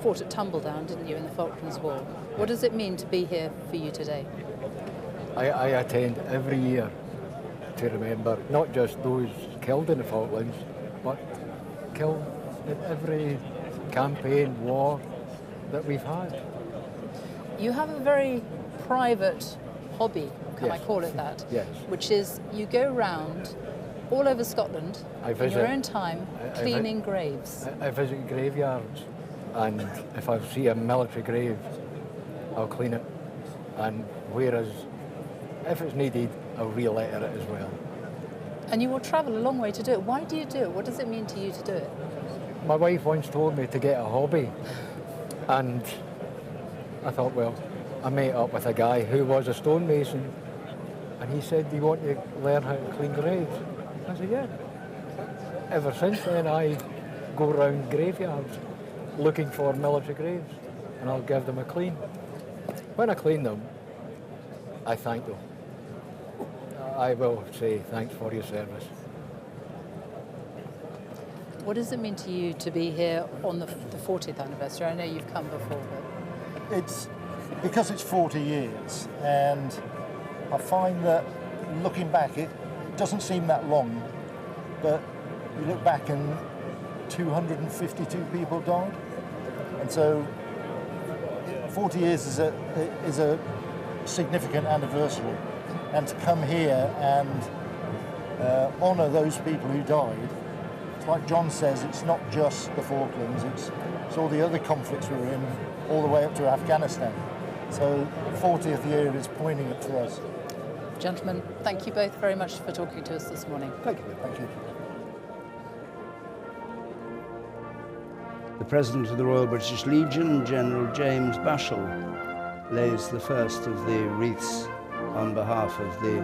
fought at Tumbledown, didn't you, in the Falklands War? What does it mean to be here for you today? I attend every year to remember not just those killed in the Falklands, but killed in every campaign, war that we've had. You have a very private hobby, can I call it that? Yes. Which is you go round all over Scotland in your own time cleaning graves. I visit graveyards, and if I see a military grave, I'll clean it. And whereas, if it's needed, I'll re-letter it as well. And you will travel a long way to do it. Why do you do it? What does it mean to you to do it? My wife once told me to get a hobby, and I thought, well, I met up with a guy who was a stonemason, and he said, do you want to learn how to clean graves? I said, yeah. Ever since then, I go around graveyards looking for military graves, and I'll give them a clean. When I clean them, I thank them. I will say thanks for your service. What does it mean to you to be here on the 40th anniversary? I know you've come before, but... It's because it's 40 years, and I find that looking back, it doesn't seem that long, but you look back and 252 people died, and so 40 years is a significant anniversary, and to come here and honour those people who died like John says, it's not just the Falklands, it's all the other conflicts we were in, all the way up to Afghanistan. So 40th year is pointing it for us. Gentlemen, thank you both very much for talking to us this morning. Thank you. Thank you. The President of the Royal British Legion, General James Bashall, lays the first of the wreaths on behalf of the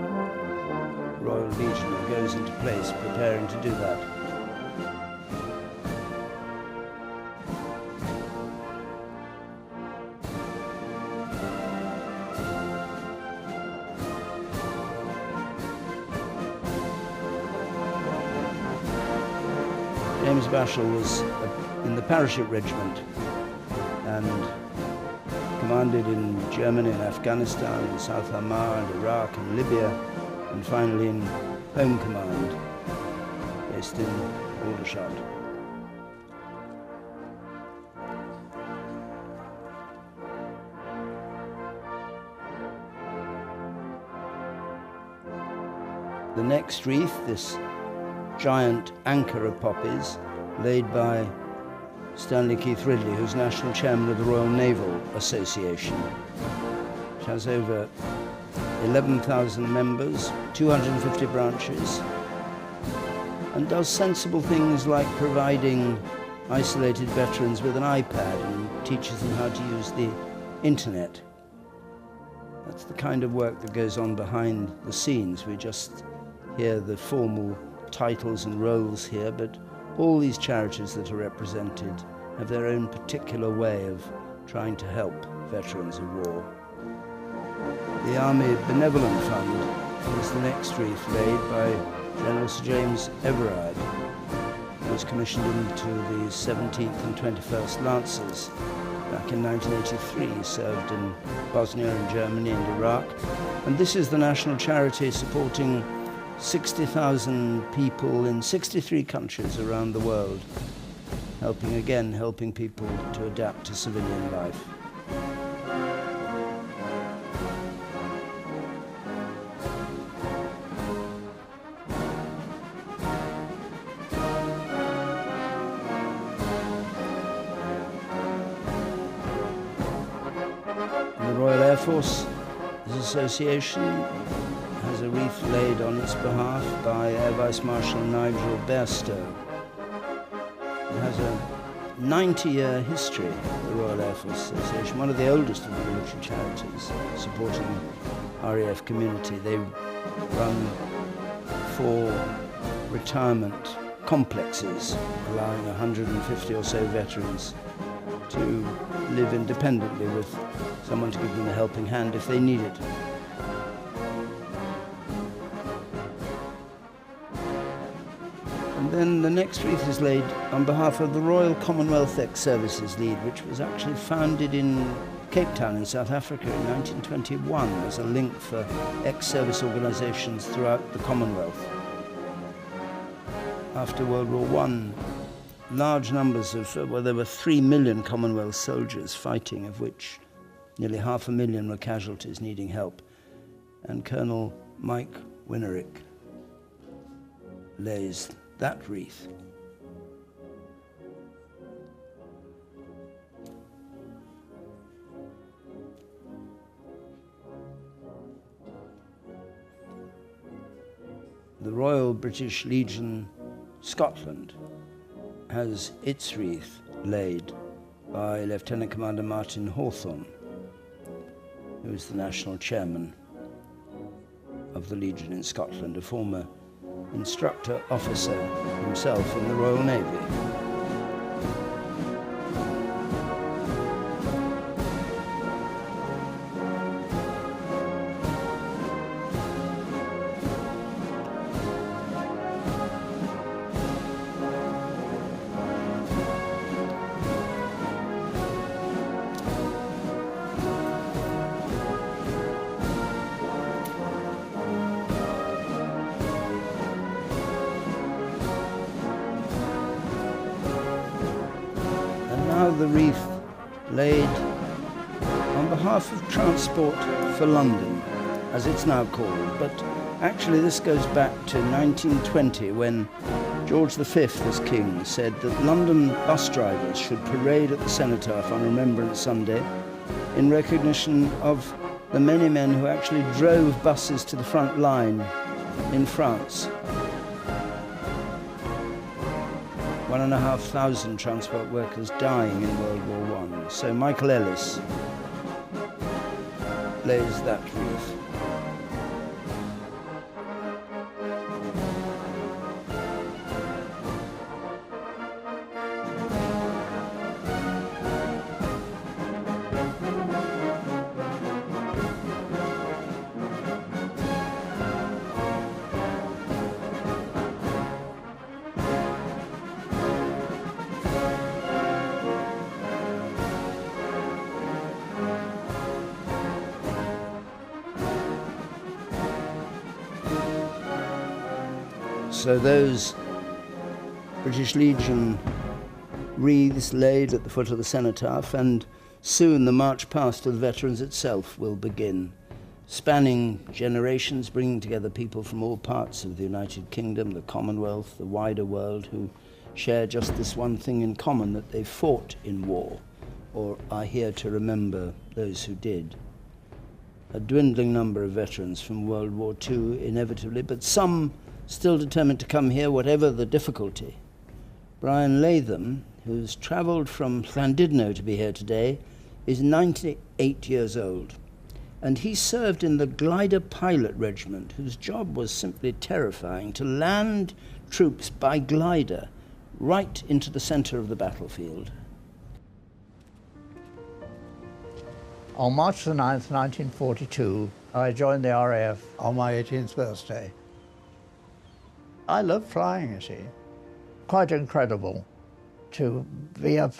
Royal Legion and goes into place preparing to do that. James Bashall was in the Parachute Regiment and commanded in Germany and Afghanistan, and South Hamar and Iraq and Libya, and finally in Home Command, based in Aldershot. The next wreath, this giant anchor of poppies, laid by Stanley Keith Ridley, who's National Chairman of the Royal Naval Association, which has over 11,000 members, 250 branches, and does sensible things like providing isolated veterans with an iPad and teaches them how to use the internet. That's the kind of work that goes on behind the scenes. We just hear the formal titles and roles here, but all these charities that are represented have their own particular way of trying to help veterans of war. The Army Benevolent Fund is the next wreath laid by General Sir James Everard, who was commissioned into the 17th and 21st Lancers back in 1983. He served in Bosnia and Germany and Iraq. And this is the national charity supporting 60,000 people in 63 countries around the world, helping people to adapt to civilian life. The Royal Air Force Association has a wreath laid on its behalf by Air Vice Marshal Nigel Bairstow. It has a 90-year history, the Royal Air Force Association, one of the oldest of the military charities supporting RAF community. They run 4 retirement complexes, allowing 150 or so veterans to live independently with someone to give them a helping hand if they need it. And then the next wreath is laid on behalf of the Royal Commonwealth Ex-Services League, which was actually founded in Cape Town in South Africa in 1921 as a link for ex-service organisations throughout the Commonwealth. After World War I, large numbers of, there were 3 million Commonwealth soldiers fighting, of which nearly 500,000 were casualties needing help. And Colonel Mike Winnerick lays that wreath. The Royal British Legion Scotland has its wreath laid by Lieutenant Commander Martin Hawthorne, who is the national chairman of the Legion in Scotland, a former instructor officer himself in the Royal Navy. The wreath laid on behalf of Transport for London, as it's now called, but actually this goes back to 1920 when George V, as king, said that London bus drivers should parade at the Cenotaph on Remembrance Sunday in recognition of the many men who actually drove buses to the front line in France. 1,500 transport workers dying in World War I. So Michael Ellis lays that wreath. So those British Legion wreaths laid at the foot of the Cenotaph, and soon the march past to the veterans itself will begin, spanning generations, bringing together people from all parts of the United Kingdom, the Commonwealth, the wider world, who share just this one thing in common, that they fought in war, or are here to remember those who did. A dwindling number of veterans from World War II, inevitably, but some still determined to come here, whatever the difficulty. Brian Latham, who's travelled from Llandudno to be here today, is 98 years old, and he served in the glider pilot regiment, whose job was simply terrifying, to land troops by glider right into the centre of the battlefield. On March the 9th, 1942, I joined the RAF on my 18th birthday. I love flying, you see. Quite incredible to be up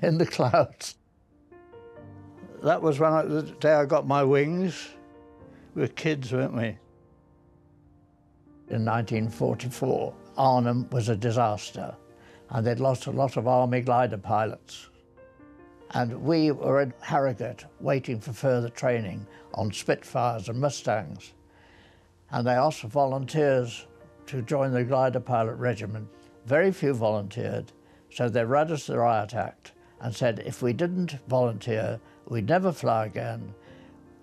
in the clouds. That was the day I got my wings. We were kids, weren't we? In 1944, Arnhem was a disaster, and they'd lost a lot of Army glider pilots. And we were at Harrogate waiting for further training on Spitfires and Mustangs. And they asked for volunteers to join the glider pilot regiment. Very few volunteered, so they read us the Riot Act and said if we didn't volunteer, we'd never fly again.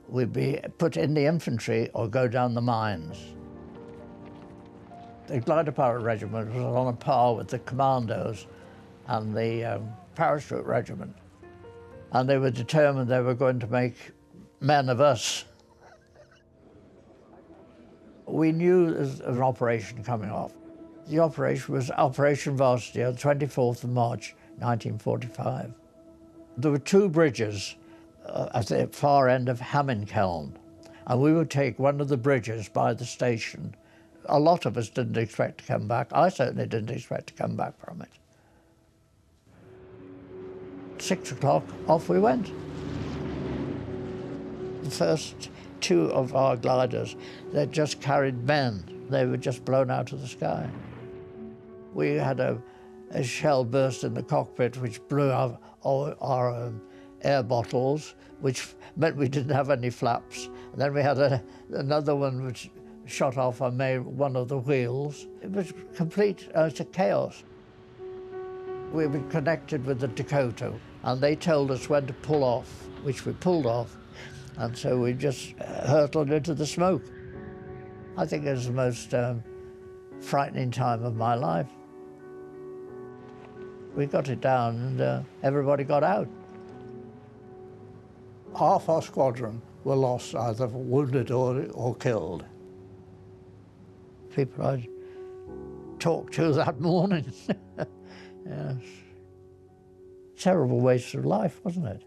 We'd be put in the infantry or go down the mines. The glider pilot regiment was on a par with the commandos and the parachute regiment. And they were determined they were going to make men of us. We knew there was an operation coming off. The operation was Operation Varsity on the 24th of March, 1945. There were two bridges at the far end of Hamminkeln, and we would take one of the bridges by the station. A lot of us didn't expect to come back. I certainly didn't expect to come back from it. 6 o'clock, off we went. The first two of our gliders, they just carried men. They were just blown out of the sky. We had a shell burst in the cockpit which blew out our air bottles, which meant we didn't have any flaps. And then we had another one which shot off one of the wheels. It was complete utter chaos. We were connected with the Dakota, and they told us when to pull off, which we pulled off. And so we just hurtled into the smoke. I think it was the most frightening time of my life. We got it down and everybody got out. Half our squadron were lost, either wounded or killed. People I'd talked to that morning. Yes. Terrible waste of life, wasn't it?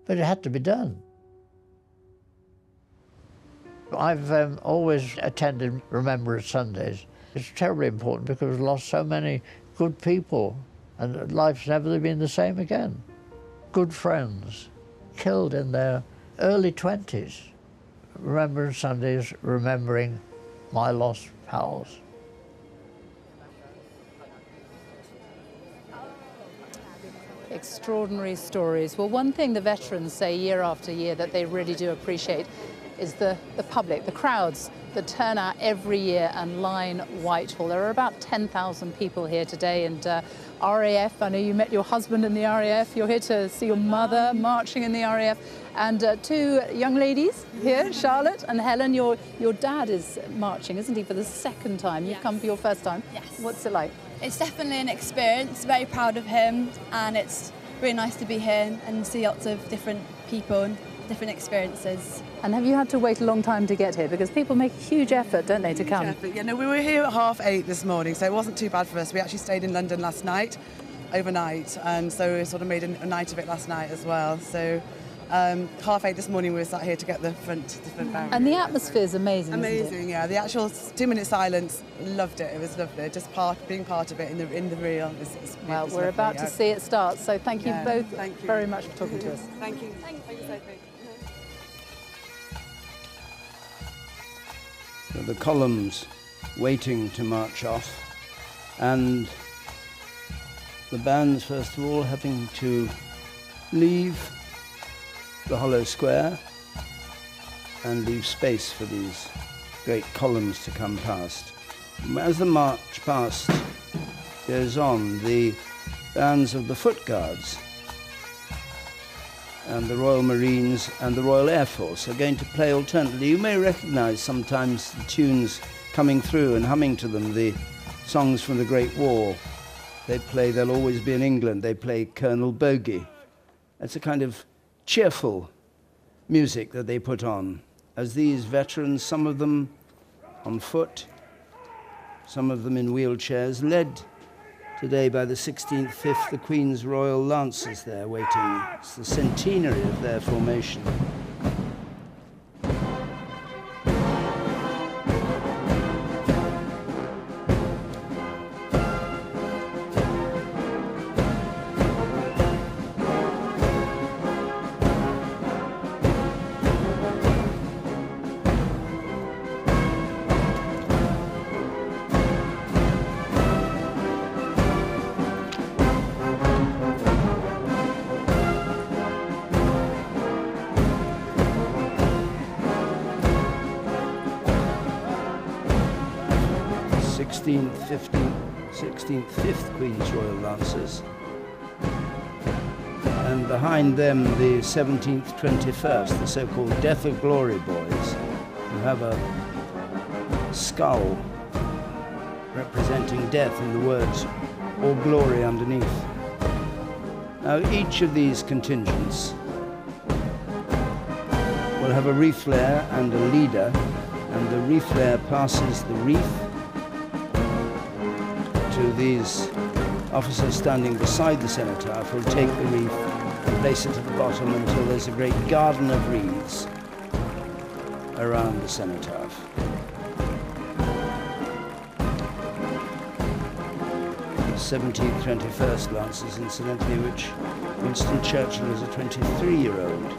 But it had to be done. I've always attended Remembrance Sundays. It's terribly important because we've lost so many good people and life's never been the same again. Good friends, killed in their early 20s. Remembrance Sundays, remembering my lost pals. Extraordinary stories. Well, one thing the veterans say year after year that they really do appreciate is the public, the crowds the turnout every year and line Whitehall. There are about 10,000 people here today, and RAF, I know you met your husband in the RAF, you're here to see your mother marching in the RAF, and two young ladies here, Charlotte and Helen. Your dad is marching, isn't he, for the second time? You've come for your first time? Yes. What's it like? It's definitely an experience, very proud of him, and it's really nice to be here and see lots of different people and different experiences. And have you had to wait a long time to get here? Because people make a huge effort, don't they, to come? Yeah, no, we were here at 8:30 this morning, so it wasn't too bad for us. We actually stayed in London last night, overnight, and so we sort of made a night of it last night as well. So 8:30 this morning we were sat here to get the front barrier. And the atmosphere is amazing, Amazing, isn't it? yeah. The actual 2-minute silence, loved it. It was lovely. Just being part of it in the real. Well, we're about to see it start, so thank you both very much for talking to us. Thank you. Thank you, Sophie. So the columns waiting to march off, and the bands, first of all, having to leave the hollow square and leave space for these great columns to come past. As the march past goes on, the bands of the Foot Guards and the Royal Marines and the Royal Air Force are going to play alternately. You may recognise sometimes the tunes coming through and humming to them, the songs from the Great War. They'll always be in England, they play Colonel Bogey. It's a kind of cheerful music that they put on as these veterans, some of them on foot, some of them in wheelchairs, led today by the 16th, 5th, the Queen's Royal Lancers there waiting. It's the centenary of their formation. Queen's Royal Lancers, and behind them the 17th, 21st, the so-called Death of Glory boys, who have a skull representing death and the words "or glory" underneath. Now each of these contingents will have a wreath-layer and a leader, and the wreath-layer passes the wreath to these officers standing beside the cenotaph, who'll take the wreath and place it at the bottom until there's a great garden of wreaths around the cenotaph. The 17th, 21st Lancers, incidentally, which Winston Churchill as a 23-year-old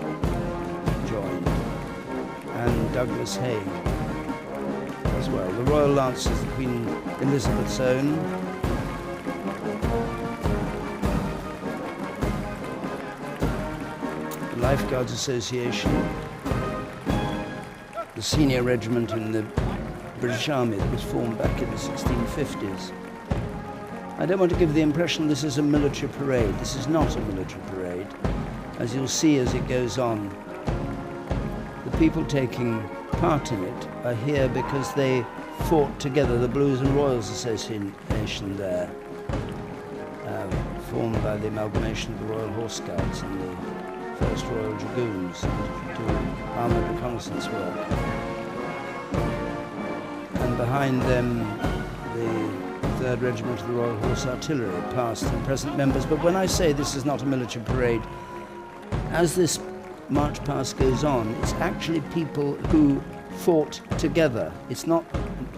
joined, and Douglas Haig as well. The Royal Lancers, the Queen Elizabeth's own, Lifeguards Association, the senior regiment in the British Army that was formed back in the 1650s. I don't want to give the impression this is a military parade. This is not a military parade. As you'll see as it goes on, the people taking part in it are here because they fought together, the Blues and Royals Association there, formed by the amalgamation of the Royal Horse Guards and the 1st Royal Dragoons, to do armoured reconnaissance work. And behind them, the 3rd Regiment of the Royal Horse Artillery, past and present members. But when I say this is not a military parade, as this march past goes on, it's actually people who fought together. It's not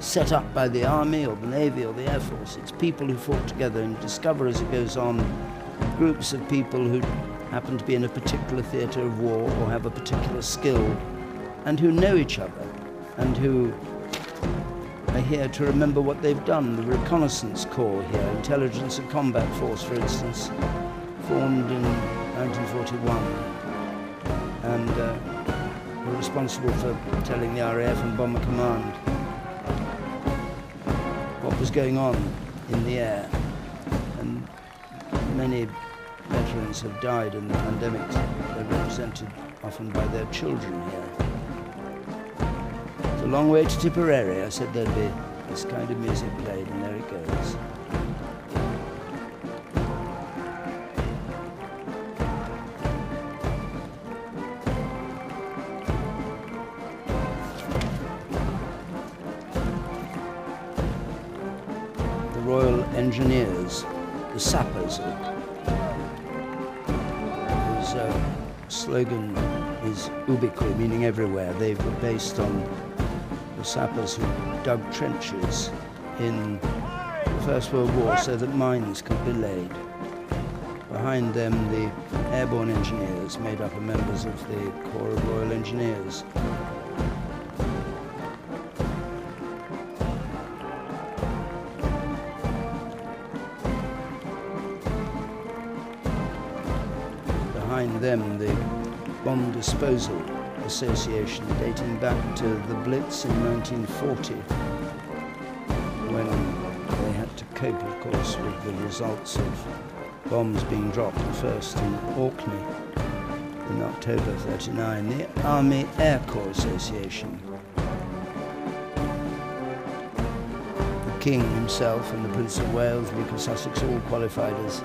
set up by the Army or the Navy or the Air Force. It's people who fought together, and discover as it goes on groups of people who happen to be in a particular theatre of war or have a particular skill, and who know each other, and who are here to remember what they've done. The Reconnaissance Corps here, Intelligence and Combat Force, for instance, formed in 1941, and were responsible for telling the RAF and Bomber Command what was going on in the air. And many veterans have died in the pandemic. They're represented often by their children here. It's a long way to Tipperary. I said there'd be this kind of music played, and there it goes. The Royal Engineers, the sappers, whose slogan is ubique, meaning everywhere. They were based on the sappers who dug trenches in the First World War so that mines could be laid. Behind them, the airborne engineers, made up of members of the Corps of Royal Engineers. Behind them, the Bomb Disposal Association, dating back to the Blitz in 1940, when they had to cope, of course, with the results of bombs being dropped, first in Orkney in October '39. The Army Air Corps Association. The King himself and the Prince of Wales, Duke of Sussex, all qualified as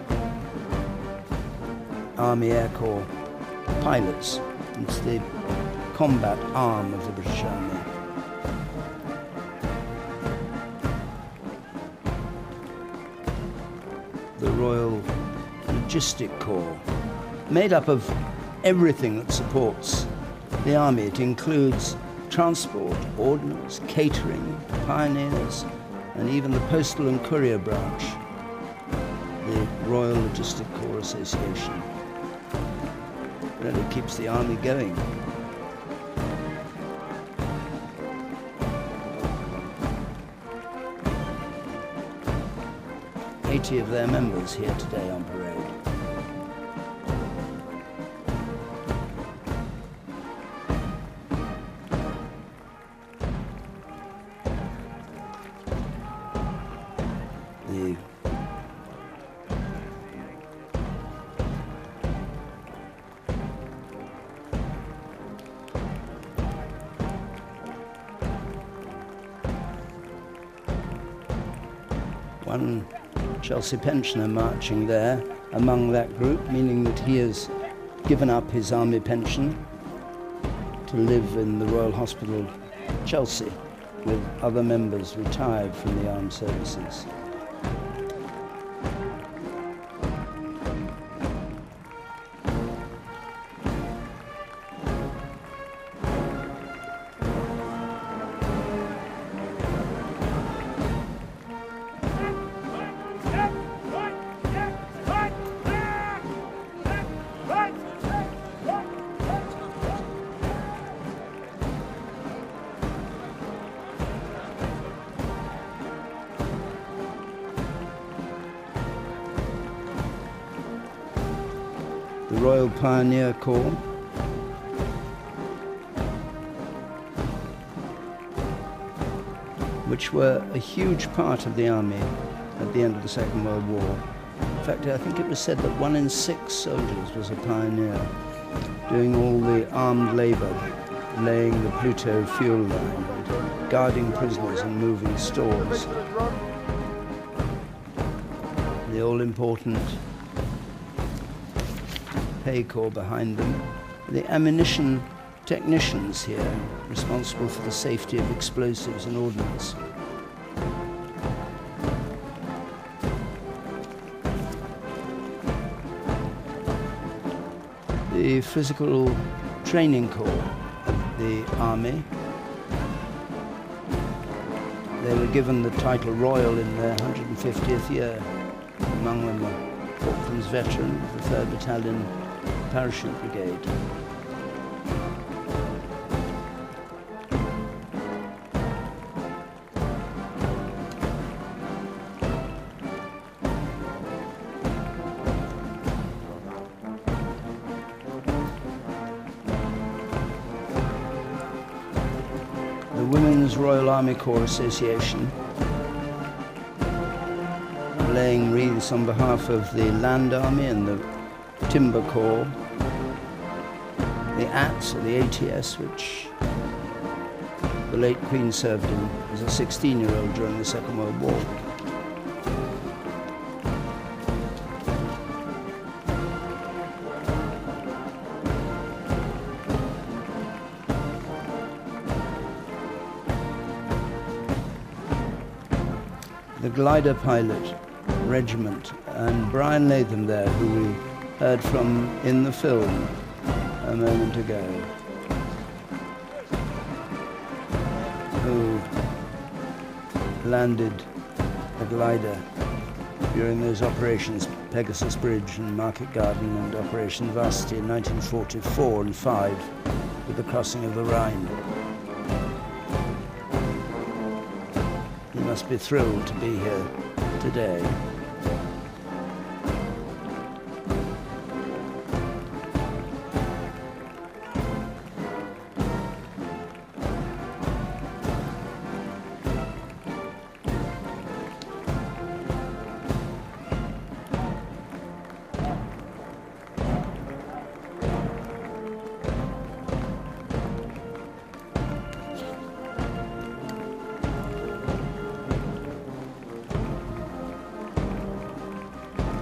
Army Air Corps pilots. It's the combat arm of the British Army. The Royal Logistic Corps, made up of everything that supports the army. It includes transport, ordnance, catering, pioneers, and even the postal and courier branch, the Royal Logistic Corps Association. It really keeps the army going. Of their members here today on parade. The one Chelsea pensioner marching there among that group, meaning that he has given up his army pension to live in the Royal Hospital, Chelsea, with other members retired from the armed services. The Royal Pioneer Corps, which were a huge part of the army at the end of the Second World War. In fact, I think it was said that 1 in 6 soldiers was a pioneer, doing all the armed labour, laying the Pluto fuel line, and guarding prisoners and moving stores. The all-important Pay Corps behind them. The ammunition technicians here, responsible for the safety of explosives and ordnance. The Physical Training Corps of the Army. They were given the title Royal in their 150th year. Among them a Falklands veteran of the 3rd Battalion Parachute Brigade. Women's Royal Army Corps Association, laying wreaths on behalf of the Land Army and the Timber Corps, the ATS, or the ATS, which the late Queen served in as a 16-year-old during the Second World War. The glider pilot, Regiment, and Brian Latham there, who we heard from in the film a moment ago, who landed a glider during those operations, Pegasus Bridge and Market Garden, and Operation Varsity in 1944 and 5, with the crossing of the Rhine. You must be thrilled to be here today.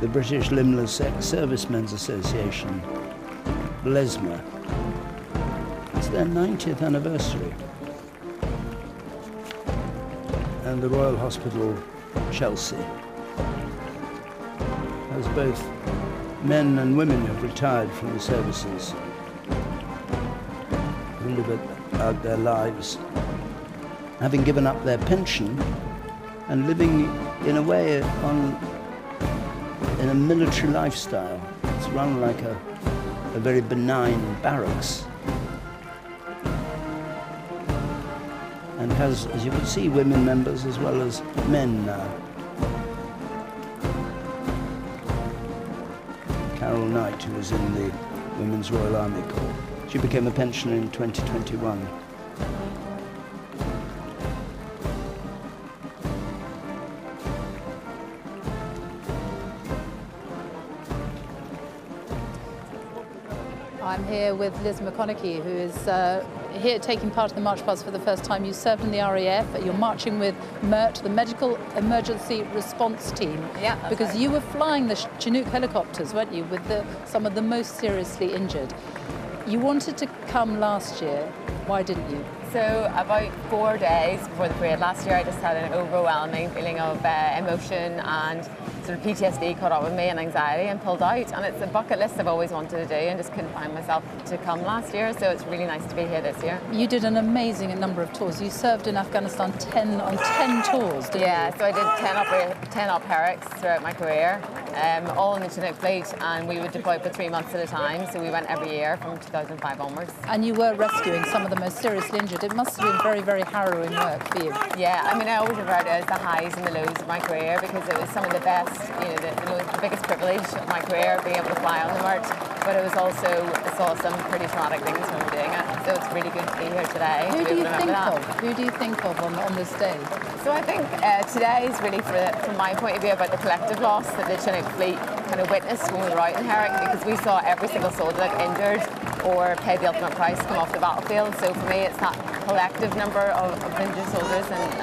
The British Limbless Ex-Servicemen's Association, BLESMA. It's their 90th anniversary. And the Royal Hospital, Chelsea, has both men and women who have retired from the services, who live out their lives, having given up their pension and living in a way in a military lifestyle. It's run like a very benign barracks. And has, as you can see, women members as well as men now. Carol Knight, who was in the Women's Royal Army Corps. She became a pensioner in 2021. I'm here with Liz McConaughey, who is here taking part in the March Past for the first time. You served in the RAF, you're marching with MERT, the Medical Emergency Response Team. Yeah, because right. you were flying the Chinook helicopters, weren't you, with some of the most seriously injured. You wanted to come last year. Why didn't you? So about 4 days before the parade last year, I just had an overwhelming feeling of emotion and sort of PTSD caught up with me and anxiety and pulled out. And it's a bucket list I've always wanted to do and just couldn't find myself to come last year. So it's really nice to be here this year. You did an amazing number of tours. You served in Afghanistan on 10 tours, didn't you? Yeah, so I did 10 op herrics throughout my career, all in the Chinook fleet, and we would deploy for 3 months at a time. So we went every year from 2005 onwards. And you were rescuing some of the most seriously injured. It must have been very, very harrowing work for you. Yeah, I mean, I always refer to it as the highs and the lows of my career because it was some of the best, the biggest privilege of my career, being able to fly on the MERT, but it was also, I saw some pretty traumatic things when we were doing it, so it's really good to be here today. Who do you think of on this day? So I think today is really, from my point of view, about the collective loss that the Chinook fleet kind of witnessed when we were out in Herrick, because we saw every single soldier injured or paid the ultimate price come off the battlefield. So for me, it's that collective number of injured soldiers, and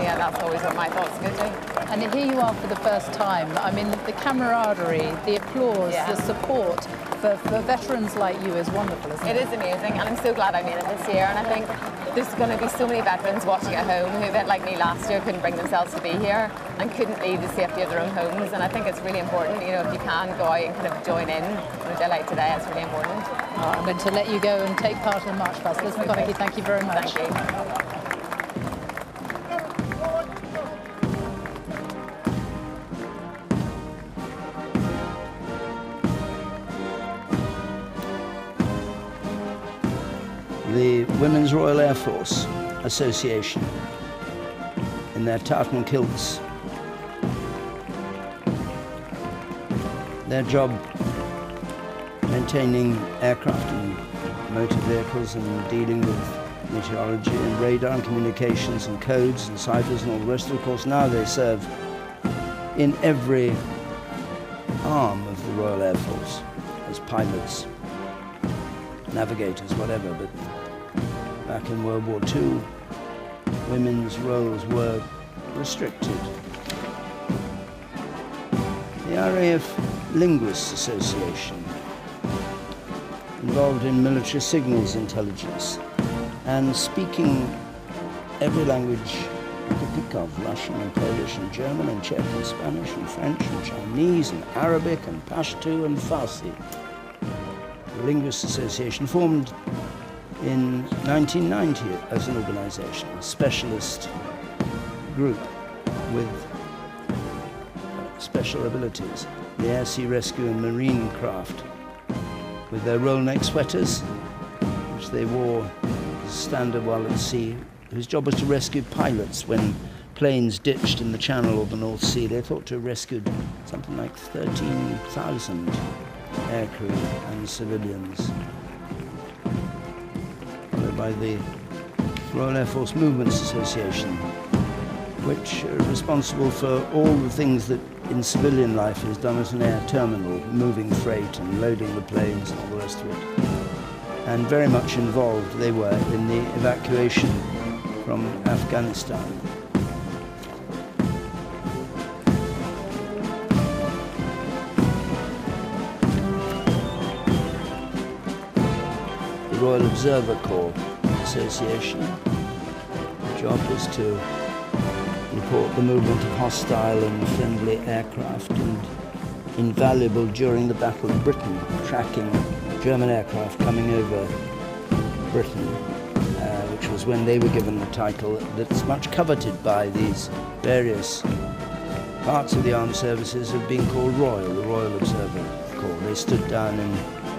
yeah, that's always what my thoughts go to. And here you are for the first time. I mean, the camaraderie, the applause, the support for veterans like you is wonderful, isn't it? It is amazing, and I'm so glad I made it this year. And I think there's going to be so many veterans watching at home who, like me last year, couldn't bring themselves to be here and couldn't leave the safety of their own homes. And I think it's really important, if you can go out and kind of join in on a day like today, it's really important. I'm going to let you go and take part in the March Past. Liz McConaughey, thank you very much. Thank you. The Women's Royal Air Force Association in their tartan kilts. Their job maintaining aircraft and motor vehicles and dealing with meteorology and radar and communications and codes and ciphers and all the rest. Of course, now they serve in every arm of the Royal Air Force as pilots, navigators, whatever. But back in World War II, women's roles were restricted. The RAF Linguists Association, involved in military signals intelligence and speaking every language you could think of: Russian and Polish and German and Czech and Spanish and French and Chinese and Arabic and Pashto and Farsi. The Linguists Association formed in 1990 as an organisation, a specialist group with special abilities. The Air Sea Rescue and Marine craft, with their roll neck sweaters, which they wore as standard while at sea, whose job was to rescue pilots when planes ditched in the Channel or the North Sea. They thought to have rescued something like 13,000 aircrew and civilians. Followed by the Royal Air Force Movements Association, which are responsible for all the things that in civilian life is done at an air terminal, moving freight and loading the planes and all the rest of it. And very much involved they were in the evacuation from Afghanistan. The Royal Observer Corps Association, the job was to report the movement of hostile and friendly aircraft, and invaluable during the Battle of Britain, tracking German aircraft coming over Britain, which was when they were given the title that's much coveted by these various parts of the armed services of being called Royal, the Royal Observer Corps. They stood down in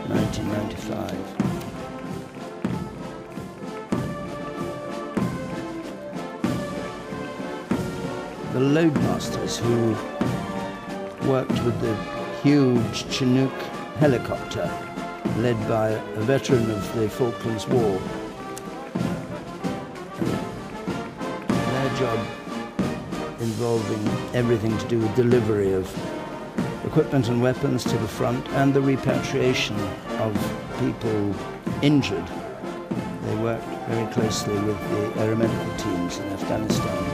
1995. The loadmasters who worked with the huge Chinook helicopter led by a veteran of the Falklands War. Their job involving everything to do with delivery of equipment and weapons to the front and the repatriation of people injured. They worked very closely with the aeromedical teams in Afghanistan.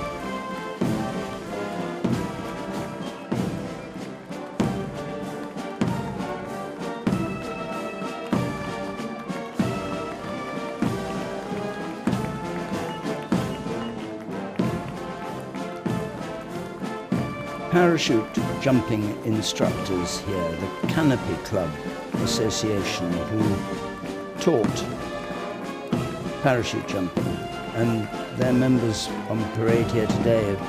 Parachute jumping instructors here, the Canopy Club Association, who taught parachute jumping, and their members on parade here today have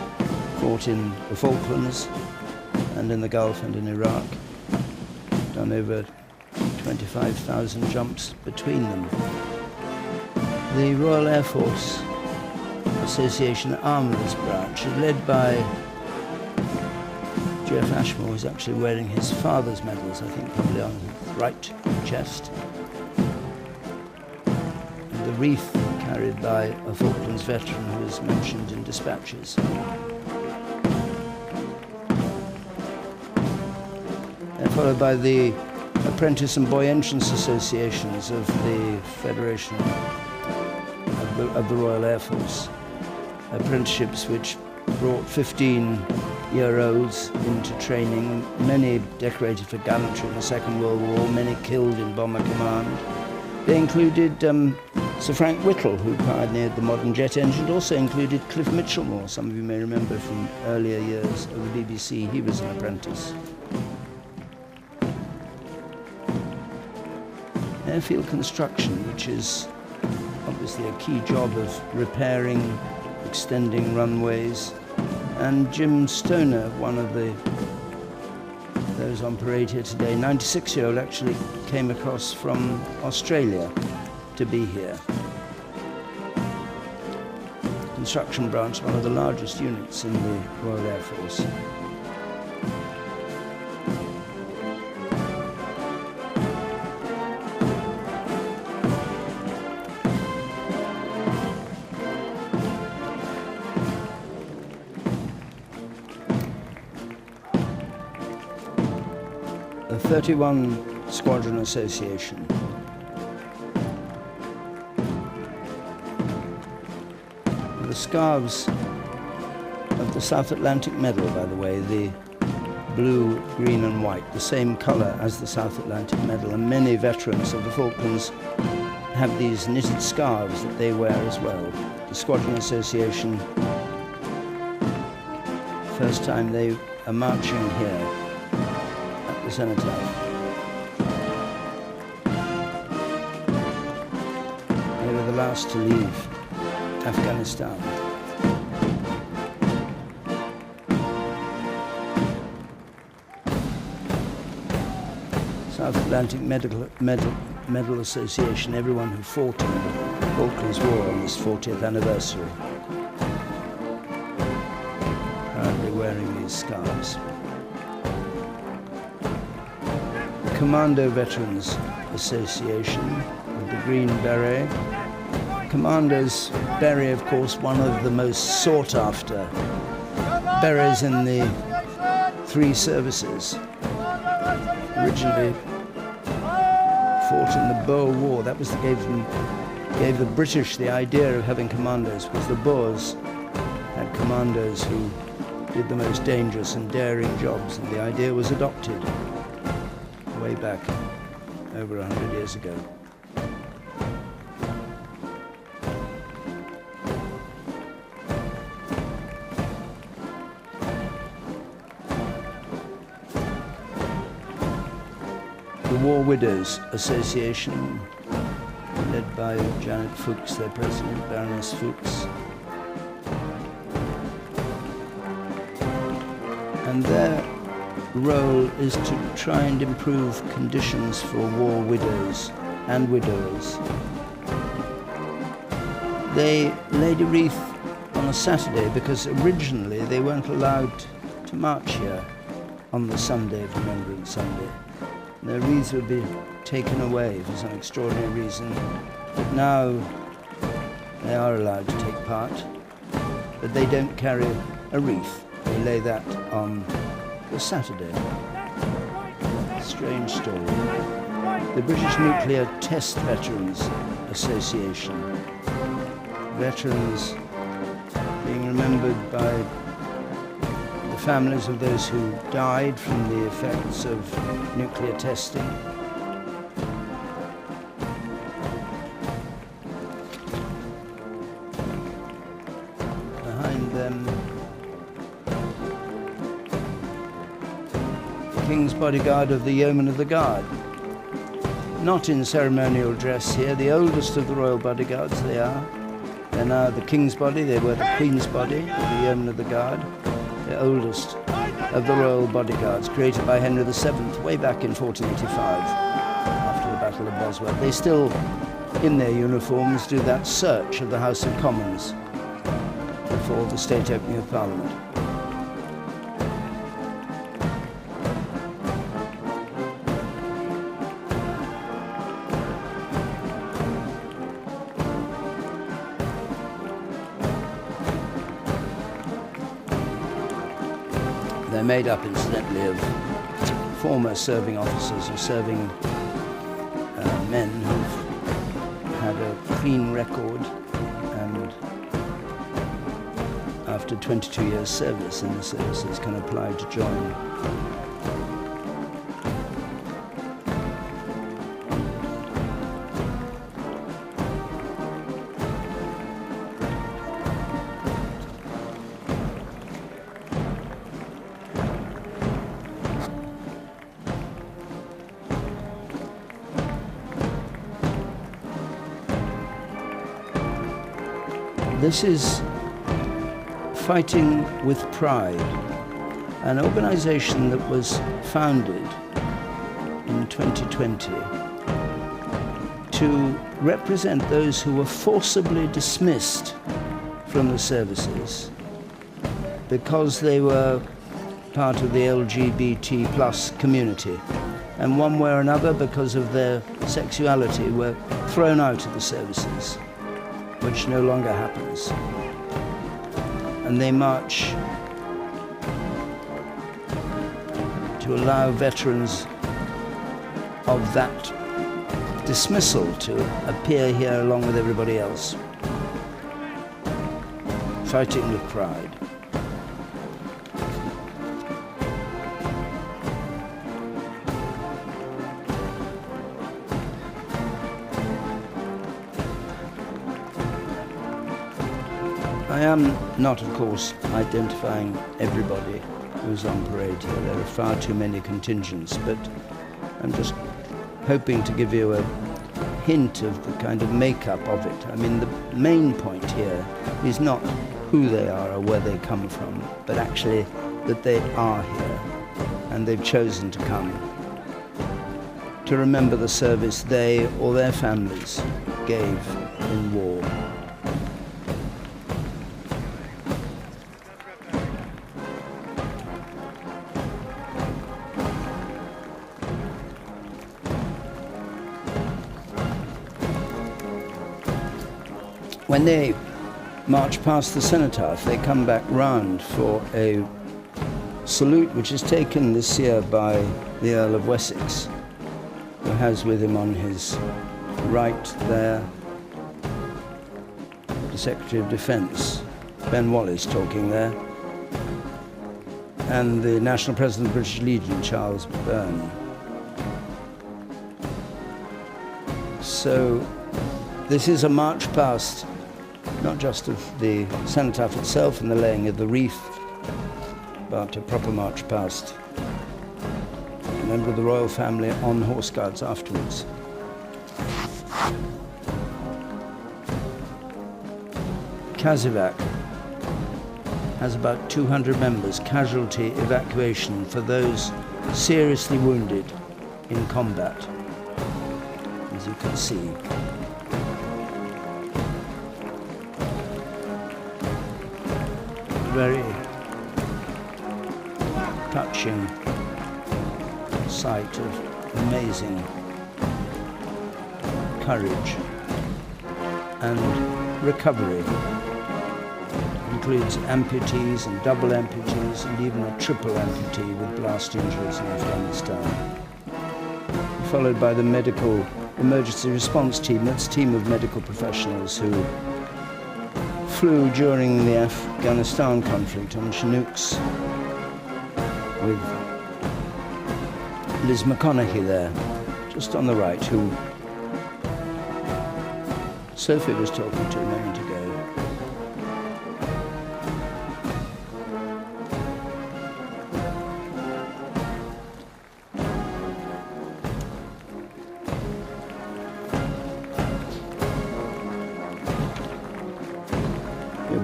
fought in the Falklands and in the Gulf and in Iraq, done over 25,000 jumps between them. The Royal Air Force Association Armourers branch is led by Jeff Ashmore, who's actually wearing his father's medals, I think probably on his right chest. And the wreath carried by a Falklands veteran who is mentioned in dispatches. They're followed by the Apprentice and Boy Entrance Associations of the Federation of the Royal Air Force. Apprenticeships which brought 15-year-olds into training, many decorated for gallantry in the Second World War, many killed in bomber command. They included Sir Frank Whittle, who pioneered the modern jet engine, also included Cliff Mitchellmore, some of you may remember from earlier years of the BBC. He was an apprentice. Airfield construction, which is obviously a key job of repairing, extending runways, and Jim Stoner, one of those on parade here today, 96-year-old, actually came across from Australia to be here. Construction branch, one of the largest units in the Royal Air Force. 31 Squadron Association. The scarves of the South Atlantic Medal, by the way, the blue, green and white, the same colour as the South Atlantic Medal, and many veterans of the Falklands have these knitted scarves that they wear as well. The Squadron Association, first time they are marching here at the Cenotaph. They were the last to leave Afghanistan. South Atlantic Medal Association, everyone who fought in the Falklands War on this 40th anniversary. Proudly wearing these scarves. The Commando Veterans Association with the green beret. Commando's beret, of course, one of the most sought after berets in the three services. Originally fought in the Boer War. That was gave the British the idea of having commandos, because the Boers had commandos who did the most dangerous and daring jobs, and the idea was adopted way back over 100 years ago. The War Widows Association, led by Janet Fuchs, their president, Baroness Fuchs. And their role is to try and improve conditions for war widows and widowers. They laid a wreath on a Saturday because originally they weren't allowed to march here on the Sunday of Remembrance Sunday. Their wreaths would be taken away for some extraordinary reason, but now they are allowed to take part, but they don't carry a wreath. They lay that on the Saturday. Strange story. The British Nuclear Test Veterans Association. Veterans being remembered by the families of those who died from the effects of nuclear testing. Behind them, the King's Bodyguard of the Yeomen of the Guard. Not in ceremonial dress here, the oldest of the Royal Bodyguards they are. They're now the King's Body, they were the Queen's Body of the Yeomen of the Guard. The oldest of the Royal Bodyguards, created by Henry VII way back in 1485, after the Battle of Bosworth. They still, in their uniforms, do that search of the House of Commons before the state opening of Parliament. They're made up, incidentally, of former serving officers or serving men who've had a clean record and after 22 years service in the services can apply to join. This is Fighting with Pride, an organization that was founded in 2020 to represent those who were forcibly dismissed from the services because they were part of the LGBT plus community, and one way or another, because of their sexuality, were thrown out of the services, which no longer happens. And they march to allow veterans of that dismissal to appear here along with everybody else, fighting with pride. I am not, of course, identifying everybody who's on parade here. There are far too many contingents, but I'm just hoping to give you a hint of the kind of makeup of it. I mean, the main point here is not who they are or where they come from, but actually that they are here and they've chosen to come to remember the service they or their families gave in war. When they march past the Cenotaph, they come back round for a salute which is taken this year by the Earl of Wessex, who has with him on his right there the Secretary of Defence, Ben Wallace, talking there, and the National President of the British Legion, Charles Byrne. So this is a march past not just of the Cenotaph itself and the laying of the wreath, but a proper march past a member of the royal family on horse guards afterwards. Casevac has about 200 members, casualty evacuation for those seriously wounded in combat, as you can see. Very touching sight of amazing courage and recovery. It includes amputees and double amputees and even a triple amputee with blast injuries in Afghanistan. Followed by the medical emergency response team. That's a team of medical professionals who flew during the Afghanistan conflict on Chinooks with Liz McConaughey there, just on the right, who Sophie was talking to a moment ago.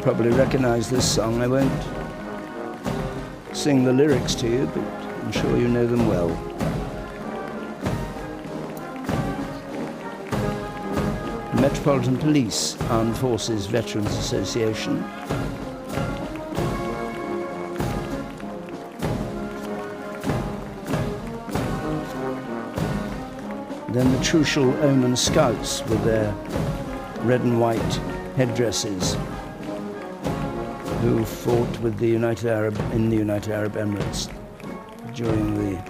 Probably recognize this song. I won't sing the lyrics to you, but I'm sure you know them well. Metropolitan Police Armed Forces Veterans Association. Then the Trucial Omen Scouts with their red and white headdresses, who fought with the United Arab Emirates during the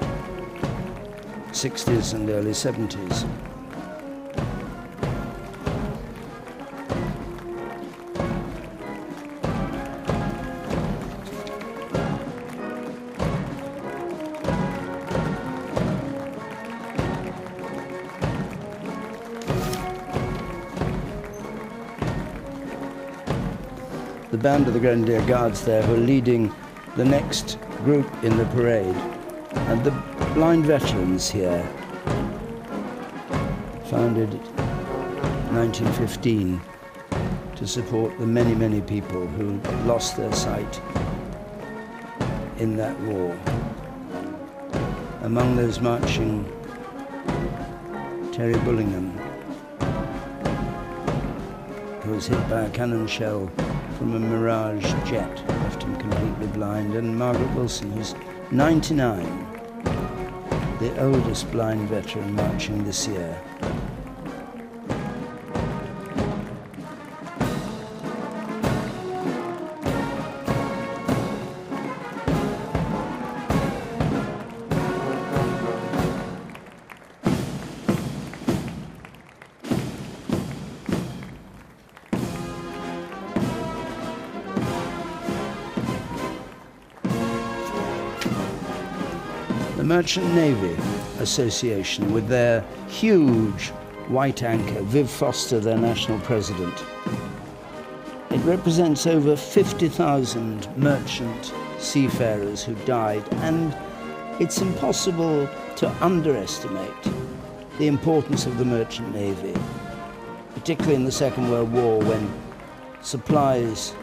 60s and early 70s. The band of the Grenadier Guards there who are leading the next group in the parade. And the blind veterans here, founded in 1915 to support the many, many people who lost their sight in that war. Among those marching, Terry Bullingham, who was hit by a cannon shell from a Mirage jet, left him completely blind, and Margaret Wilson, who's 99, the oldest blind veteran marching this year. Merchant Navy Association with their huge white anchor, Viv Foster, their national president. It represents over 50,000 merchant seafarers who died, and it's impossible to underestimate the importance of the Merchant Navy, particularly in the Second World War when supplies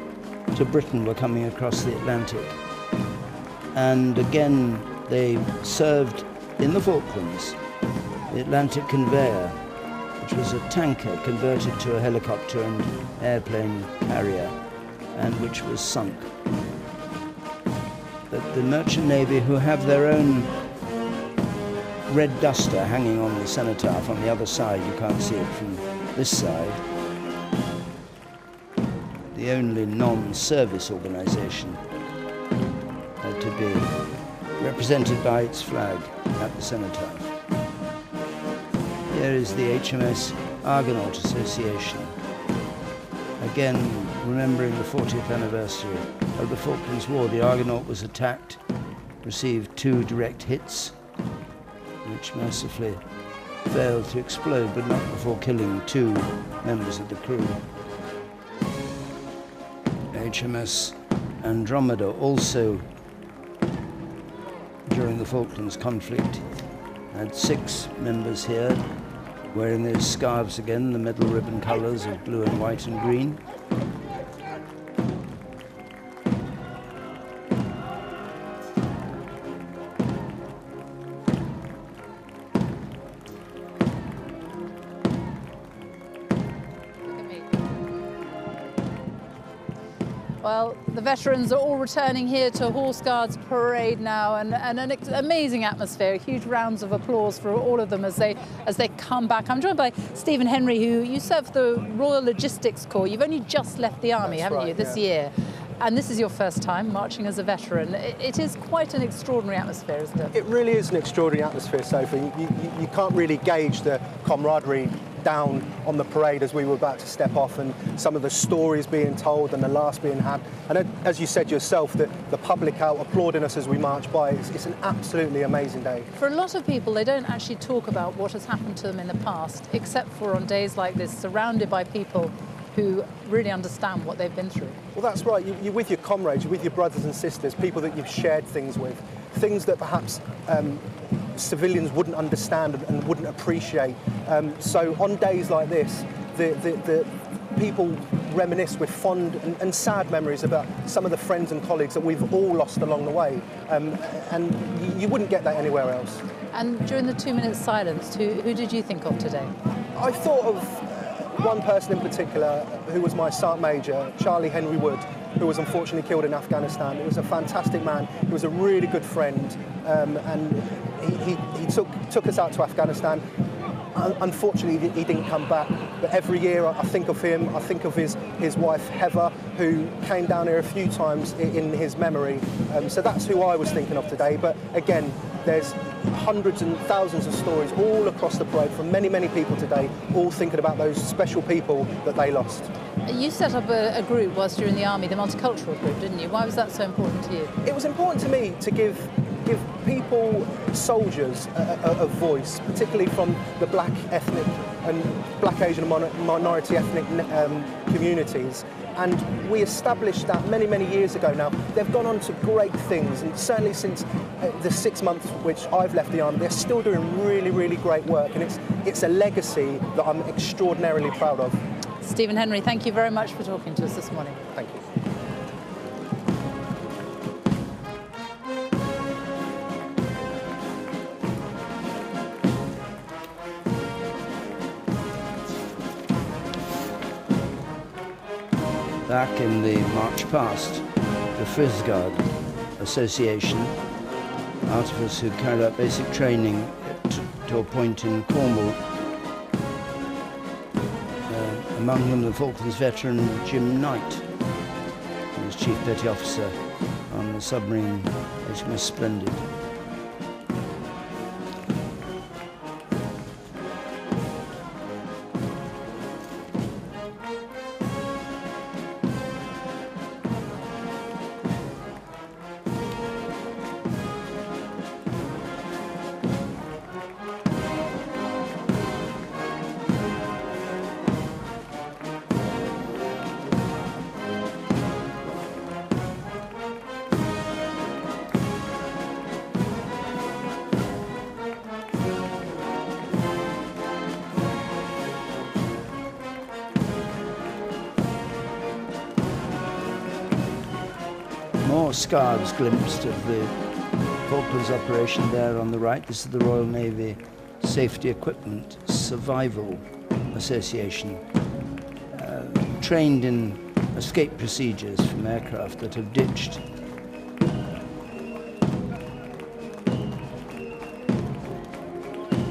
to Britain were coming across the Atlantic. And again, they served in the Falklands, the Atlantic Conveyor, which was a tanker converted to a helicopter and airplane carrier, and which was sunk. But the Merchant Navy, who have their own red duster hanging on the Cenotaph on the other side, you can't see it from this side, the only non-service organisation to be represented by its flag at the Cenotaph. Here is the HMS Argonaut Association, again remembering the 40th anniversary of the Falklands War. The Argonaut was attacked, received 2 direct hits, which mercifully failed to explode, but not before killing 2 members of the crew. HMS Andromeda, also during the Falklands conflict, had 6 members here, wearing those scarves again, the medal ribbon colours of blue and white and green. Well, the veterans are all returning here to Horse Guards Parade now, and an amazing atmosphere, huge rounds of applause for all of them as they come back. I'm joined by Stephen Henry, who you served the Royal Logistics Corps. You've only just left the Army, haven't you, this year? And this is your first time marching as a veteran. It is quite an extraordinary atmosphere, isn't it? It really is an extraordinary atmosphere, Sophie. You can't really gauge the camaraderie down on the parade as we were about to step off, and some of the stories being told and the laughs being had. And as you said yourself, the public out applauding us as we march by, it's an absolutely amazing day. For a lot of people, they don't actually talk about what has happened to them in the past, except for on days like this, surrounded by people who really understand what they've been through. Well, that's right. You're with your comrades, you're with your brothers and sisters, people that you've shared things with, things that perhaps civilians wouldn't understand and wouldn't appreciate. So on days like this, the people reminisce with fond and sad memories about some of the friends and colleagues that we've all lost along the way. And you wouldn't get that anywhere else. And during the 2-minute silence, who did you think of today? I thought of one person in particular, who was my Sergeant Major, Charlie Henry Wood, who was unfortunately killed in Afghanistan. He was a fantastic man. He was a really good friend, and he took us out to Afghanistan. Unfortunately, he didn't come back. But every year I think of him. I think of his wife Heather, who came down here a few times in his memory. So that's who I was thinking of today. But again, there's hundreds and thousands of stories all across the parade from many, many people today, all thinking about those special people that they lost. You set up a group whilst you were in the Army, the multicultural group, didn't you? Why was that so important to you? It was important to me to give people, soldiers, a voice, particularly from the black ethnic and black Asian and minority ethnic communities. And we established that many, many years ago now. They've gone on to great things, and certainly since the 6 months which I've left the Army, they're still doing really, really great work, and it's a legacy that I'm extraordinarily proud of. Stephen Henry, thank you very much for talking to us this morning. Thank you. Back in the march past, the Frisguard Association, artificers who carried out basic training to a point in Cornwall, among them the Falklands veteran Jim Knight, who was Chief Petty Officer on the submarine HMS Splendid. More scarves glimpsed of the Falklands operation there on the right. This is the Royal Navy Safety Equipment Survival Association, trained in escape procedures from aircraft that have ditched.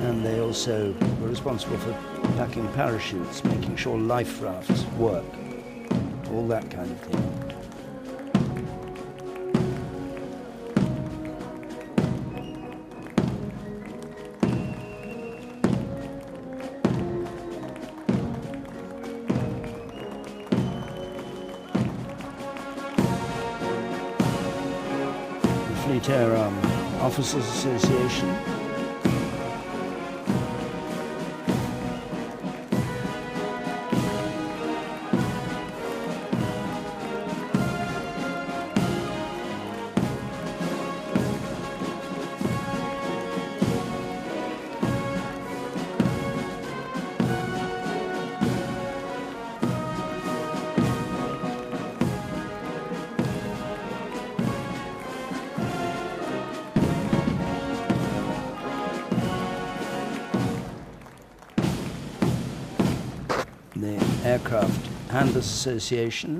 And they also were responsible for packing parachutes, making sure life rafts work, all that kind of thing. Fleet Air Arm Officers Association. The Aircraft Handlers Association,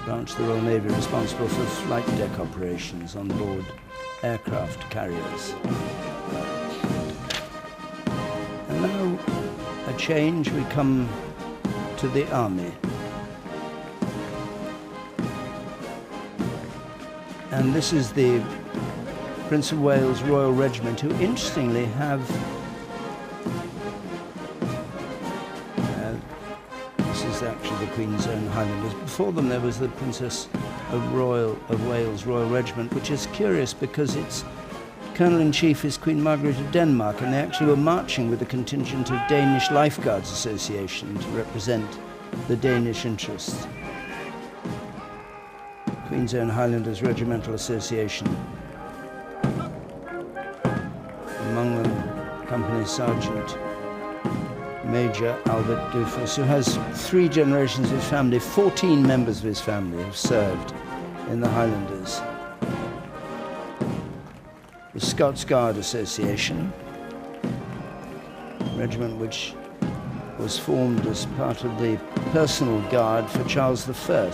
branch of the Royal Navy responsible for flight deck operations on board aircraft carriers. And now a change, we come to the Army. And this is the Prince of Wales Royal Regiment, who interestingly have actually the Queen's Own Highlanders. Before them there was the Princess of Wales Royal Regiment, which is curious because its Colonel-in-Chief is Queen Margaret of Denmark, and they actually were marching with a contingent of Danish Lifeguards Association to represent the Danish interests. Queen's Own Highlanders Regimental Association. Among them, Company Sergeant Major Albert Dufus, who has 3 generations of his family. 14 members of his family have served in the Highlanders. The Scots Guard Association, a regiment which was formed as part of the personal guard for Charles I,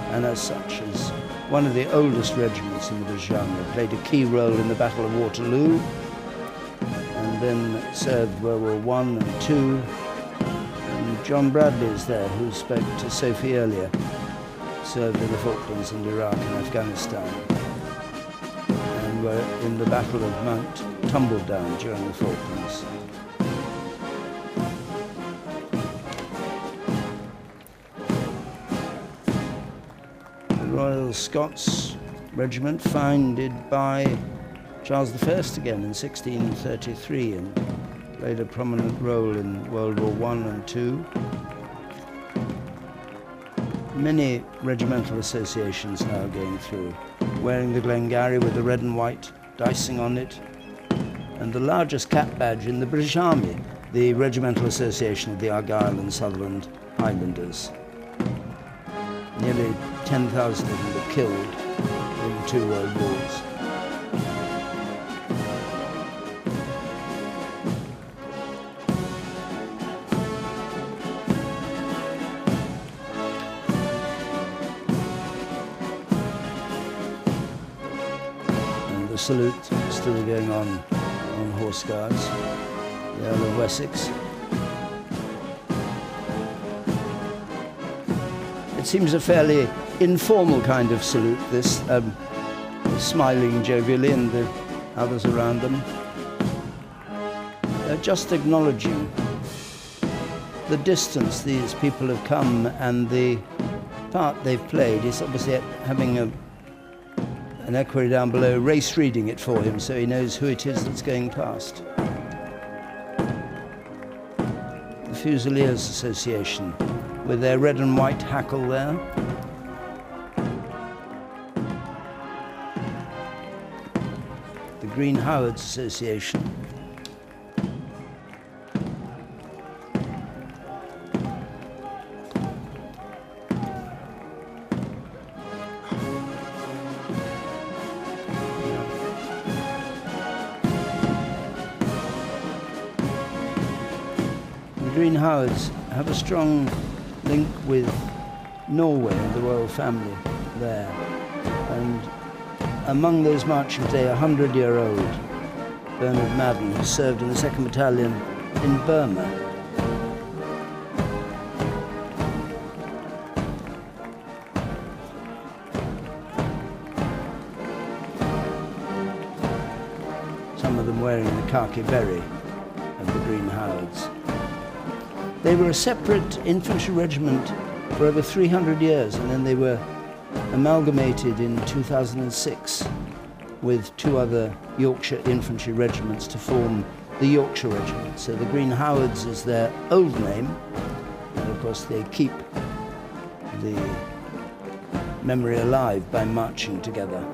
and as such is one of the oldest regiments in the British Army. It played a key role in the Battle of Waterloo, and then served World War I and II. And John Bradley is there, who spoke to Sophie earlier, served in the Falklands and Iraq and Afghanistan, and were in the Battle of Mount Tumbledown during the Falklands. The Royal Scots Regiment, founded by Charles I again in 1633, and played a prominent role in World War I and II. Many regimental associations now going through, wearing the Glengarry with the red and white dicing on it, and the largest cap badge in the British Army, the Regimental Association of the Argyll and Sutherland Highlanders. Nearly 10,000 of them were killed in the 2 World Wars. Salute still going on Horse Guards, the Earl of Wessex. It seems a fairly informal kind of salute, this, smiling jovially and the others around them. Just acknowledging the distance these people have come and the part they've played. Is obviously having an equerry down below, race reading it for him so he knows who it is that's going past. The Fusiliers Association, with their red and white hackle there. The Green Howards Association. Green Howards have a strong link with Norway and the royal family there. And among those marching today, a 100-year-old Bernard Madden, who served in the 2nd Battalion in Burma. Some of them wearing the khaki beret of the Green Howards. They were a separate infantry regiment for over 300 years, and then they were amalgamated in 2006 with 2 other Yorkshire infantry regiments to form the Yorkshire Regiment. So the Green Howards is their old name, and of course they keep the memory alive by marching together.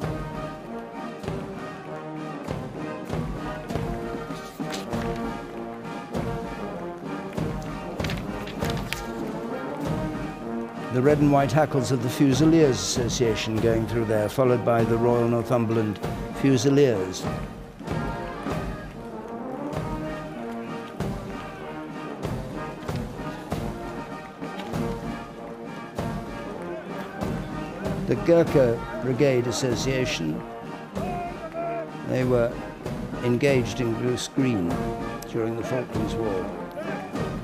The red and white hackles of the Fusiliers Association going through there, followed by the Royal Northumberland Fusiliers. The Gurkha Brigade Association, they were engaged in Goose Green during the Falklands War,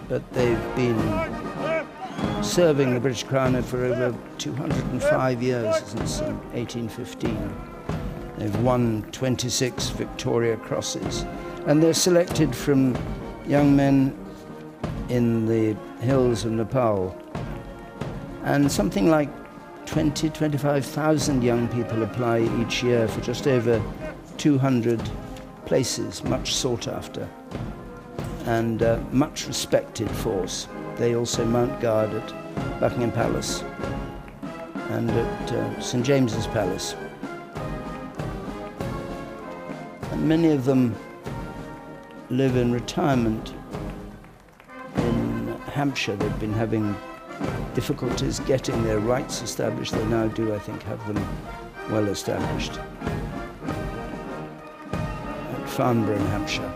but they've been serving the British Crown for over 205 years, since 1815. They've won 26 Victoria Crosses, and they're selected from young men in the hills of Nepal. And something like 25,000 young people apply each year for just over 200 places, much sought after, and much respected force. They also mount guard at Buckingham Palace and at St James's Palace. And many of them live in retirement in Hampshire. They've been having difficulties getting their rights established. They now do, I think, have them well established at Farnborough in Hampshire.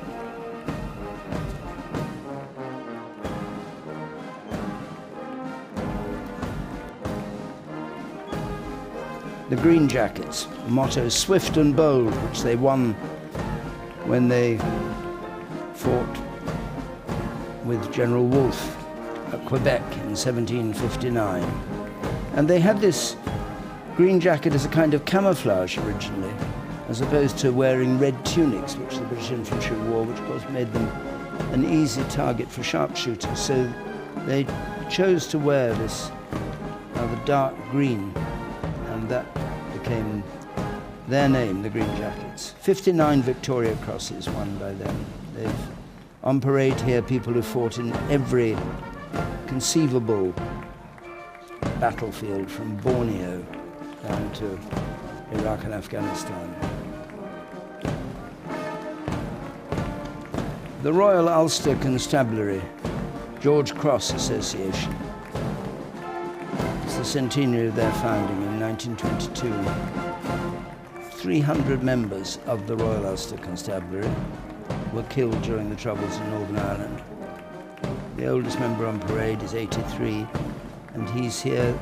The Green Jackets, motto swift and bold, which they won when they fought with General Wolfe at Quebec in 1759. And they had this green jacket as a kind of camouflage originally, as opposed to wearing red tunics, which the British infantry wore, which of course made them an easy target for sharpshooters. So they chose to wear this rather dark green, and that became their name, the Green Jackets. 59 Victoria Crosses won by them. They've on parade here people who fought in every conceivable battlefield, from Borneo down to Iraq and Afghanistan. The Royal Ulster Constabulary George Cross Association. It's the centenary of their founding in 1922. 300 members of the Royal Ulster Constabulary were killed during the Troubles in Northern Ireland. The oldest member on parade is 83, and he's here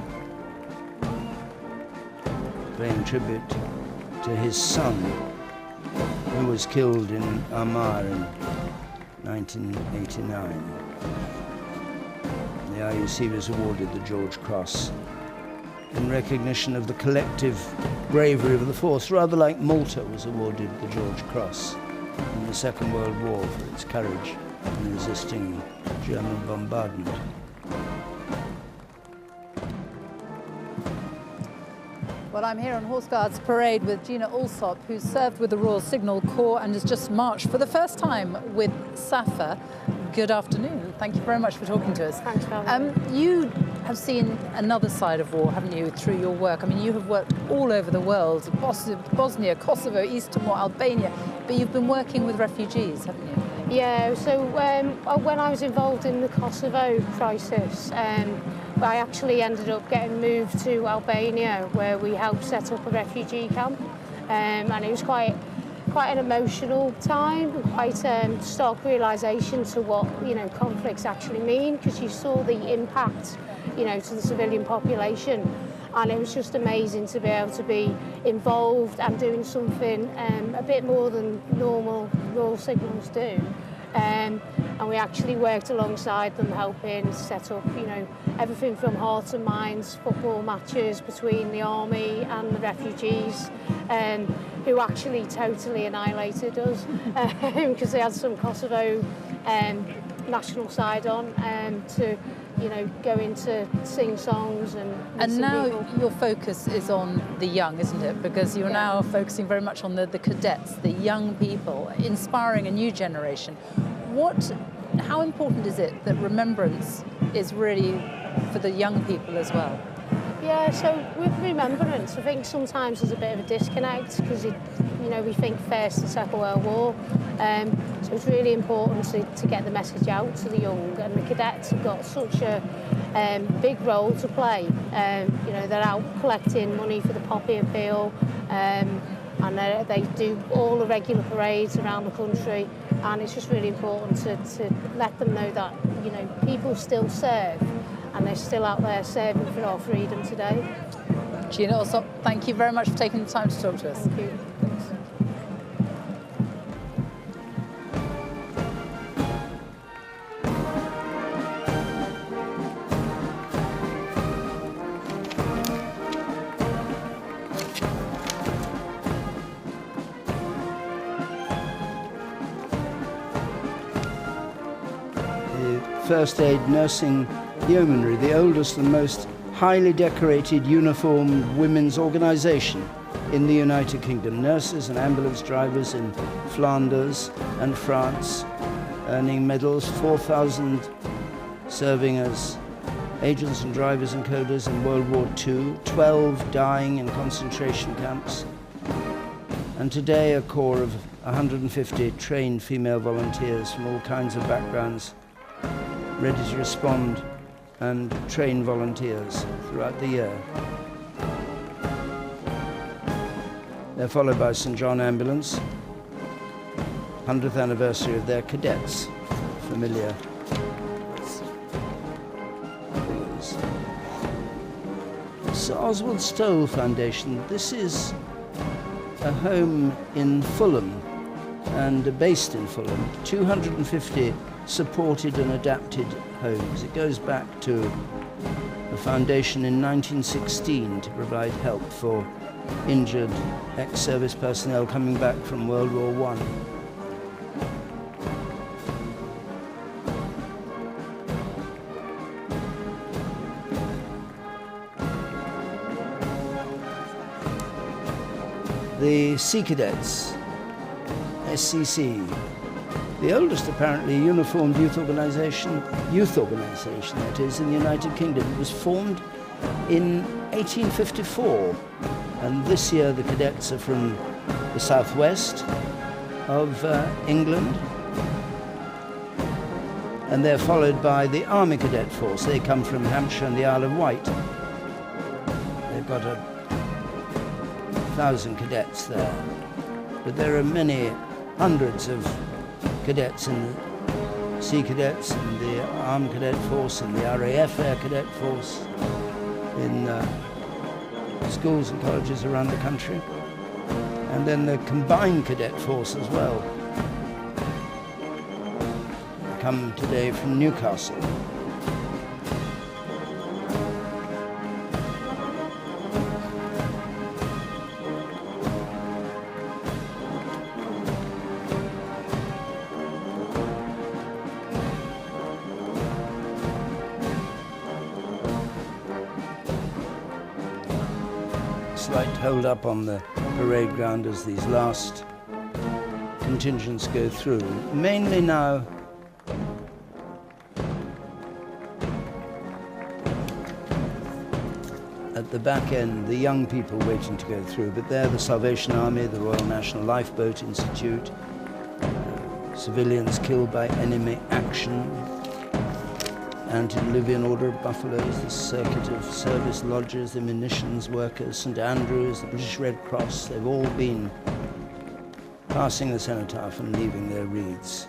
paying tribute to his son, who was killed in Armagh in 1989. The IUC was awarded the George Cross in recognition of the collective bravery of the force, rather like Malta was awarded the George Cross in the Second World War for its courage in resisting German bombardment. Well, I'm here on Horse Guards Parade with Gina Alsop, who served with the Royal Signal Corps and has just marched for the first time with SAFA. Good afternoon. Thank you very much for talking to us. Thanks for having me. You have seen another side of war, haven't you, through your work? I mean, you have worked all over the world, Bosnia, Kosovo, East Timor, Albania, but you've been working with refugees, haven't you? Yeah, so when I was involved in the Kosovo crisis, I actually ended up getting moved to Albania, where we helped set up a refugee camp, and it was quite quite an emotional time, and quite stark realisation to what, you know, conflicts actually mean, because you saw the impact, you know, to the civilian population. And it was just amazing to be able to be involved and doing something a bit more than normal Royal Signals do. And we actually worked alongside them, helping set up, you know, everything from Hearts and Minds football matches between the army and the refugees, who actually totally annihilated us because they had some Kosovo national side on to, you know, go into sing songs and now people. Your focus is on the young, isn't it? Because you're now focusing very much on the cadets, the young people, inspiring a new generation. How important is it that Remembrance is really for the young people as well? Yeah, so with Remembrance, I think sometimes there's a bit of a disconnect because, you know, we think First and Second World War. So it's really important to get the message out to the young, and the cadets have got such a big role to play. You know, they're out collecting money for the Poppy Appeal, and they do all the regular parades around the country, and it's just really important to let them know that, you know, people still serve, and they're still out there serving for our freedom today. Gina Alsop, thank you very much for taking the time to talk to us. Thank you. First Aid Nursing Yeomanry, the oldest and most highly decorated uniformed women's organisation in the United Kingdom. Nurses and ambulance drivers in Flanders and France, earning medals, 4,000 serving as agents and drivers and coders in World War II, 12 dying in concentration camps, and today a corps of 150 trained female volunteers from all kinds of backgrounds, ready to respond and train volunteers throughout the year. They're followed by St John Ambulance, 100th anniversary of their cadets, familiar. Sir Oswald Stoll Foundation, this is a home in Fulham and based in Fulham, 250 supported and adapted homes. It goes back to a foundation in 1916 to provide help for injured ex-service personnel coming back from World War I. The Sea Cadets, SCC, the oldest apparently uniformed youth organisation that is, in the United Kingdom. It was formed in 1854, and this year the cadets are from the southwest of England, and they're followed by the Army Cadet Force. They come from Hampshire and the Isle of Wight. They've got 1,000 cadets there, but there are many hundreds of cadets in the Sea Cadets and the Armed Cadet Force and the RAF Air Cadet Force in schools and colleges around the country, and then the Combined Cadet Force as well. They come today from Newcastle. Hold up on the parade ground as these last contingents go through. Mainly now at the back end, the young people waiting to go through, but they're the Salvation Army, the Royal National Lifeboat Institute, civilians killed by enemy action, Antediluvian Order of Buffaloes, the Circuit of Service Lodges, the munitions workers, St Andrews, the British Red Cross. They've all been passing the cenotaph and leaving their wreaths.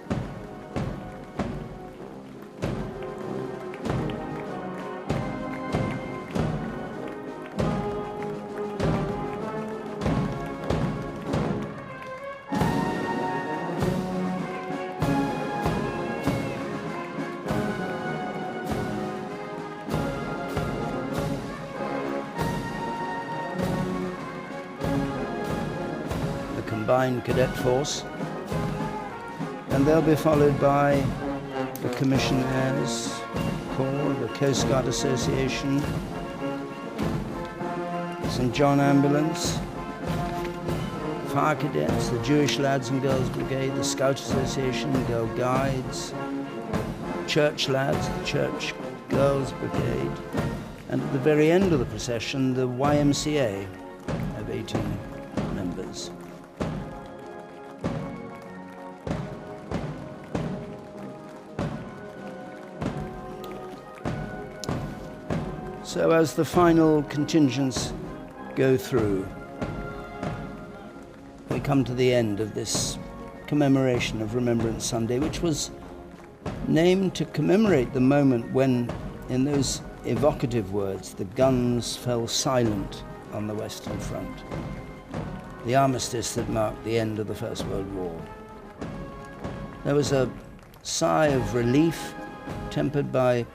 Combined cadet force, and they'll be followed by the Commissionaires Corps, the Coast Guard Association, St. John Ambulance, Fire Cadets, the Jewish Lads and Girls Brigade, the Scout Association, Girl Guides, Church Lads, the Church Girls Brigade, and at the very end of the procession, the YMCA of 18 members. So as the final contingents go through, we come to the end of this commemoration of Remembrance Sunday, which was named to commemorate the moment when, in those evocative words, the guns fell silent on the Western Front, the armistice that marked the end of the First World War. There was a sigh of relief tempered by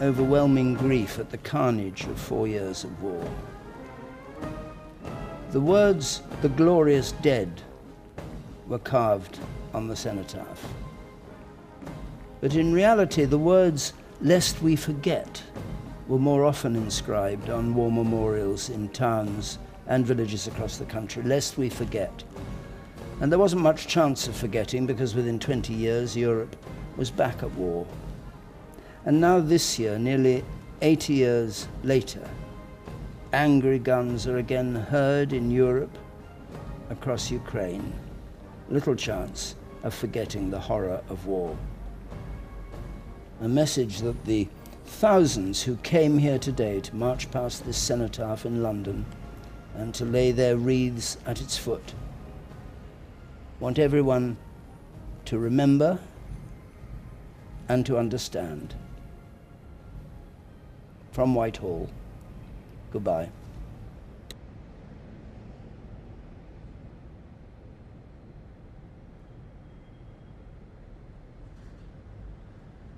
overwhelming grief at the carnage of 4 years of war. The words, "the glorious dead," were carved on the cenotaph. But in reality, the words, "lest we forget," were more often inscribed on war memorials in towns and villages across the country, lest we forget. And there wasn't much chance of forgetting, because within 20 years, Europe was back at war. And now this year, nearly 80 years later, angry guns are again heard in Europe, across Ukraine. Little chance of forgetting the horror of war. A message that the thousands who came here today to march past this cenotaph in London and to lay their wreaths at its foot want everyone to remember and to understand. From Whitehall, goodbye.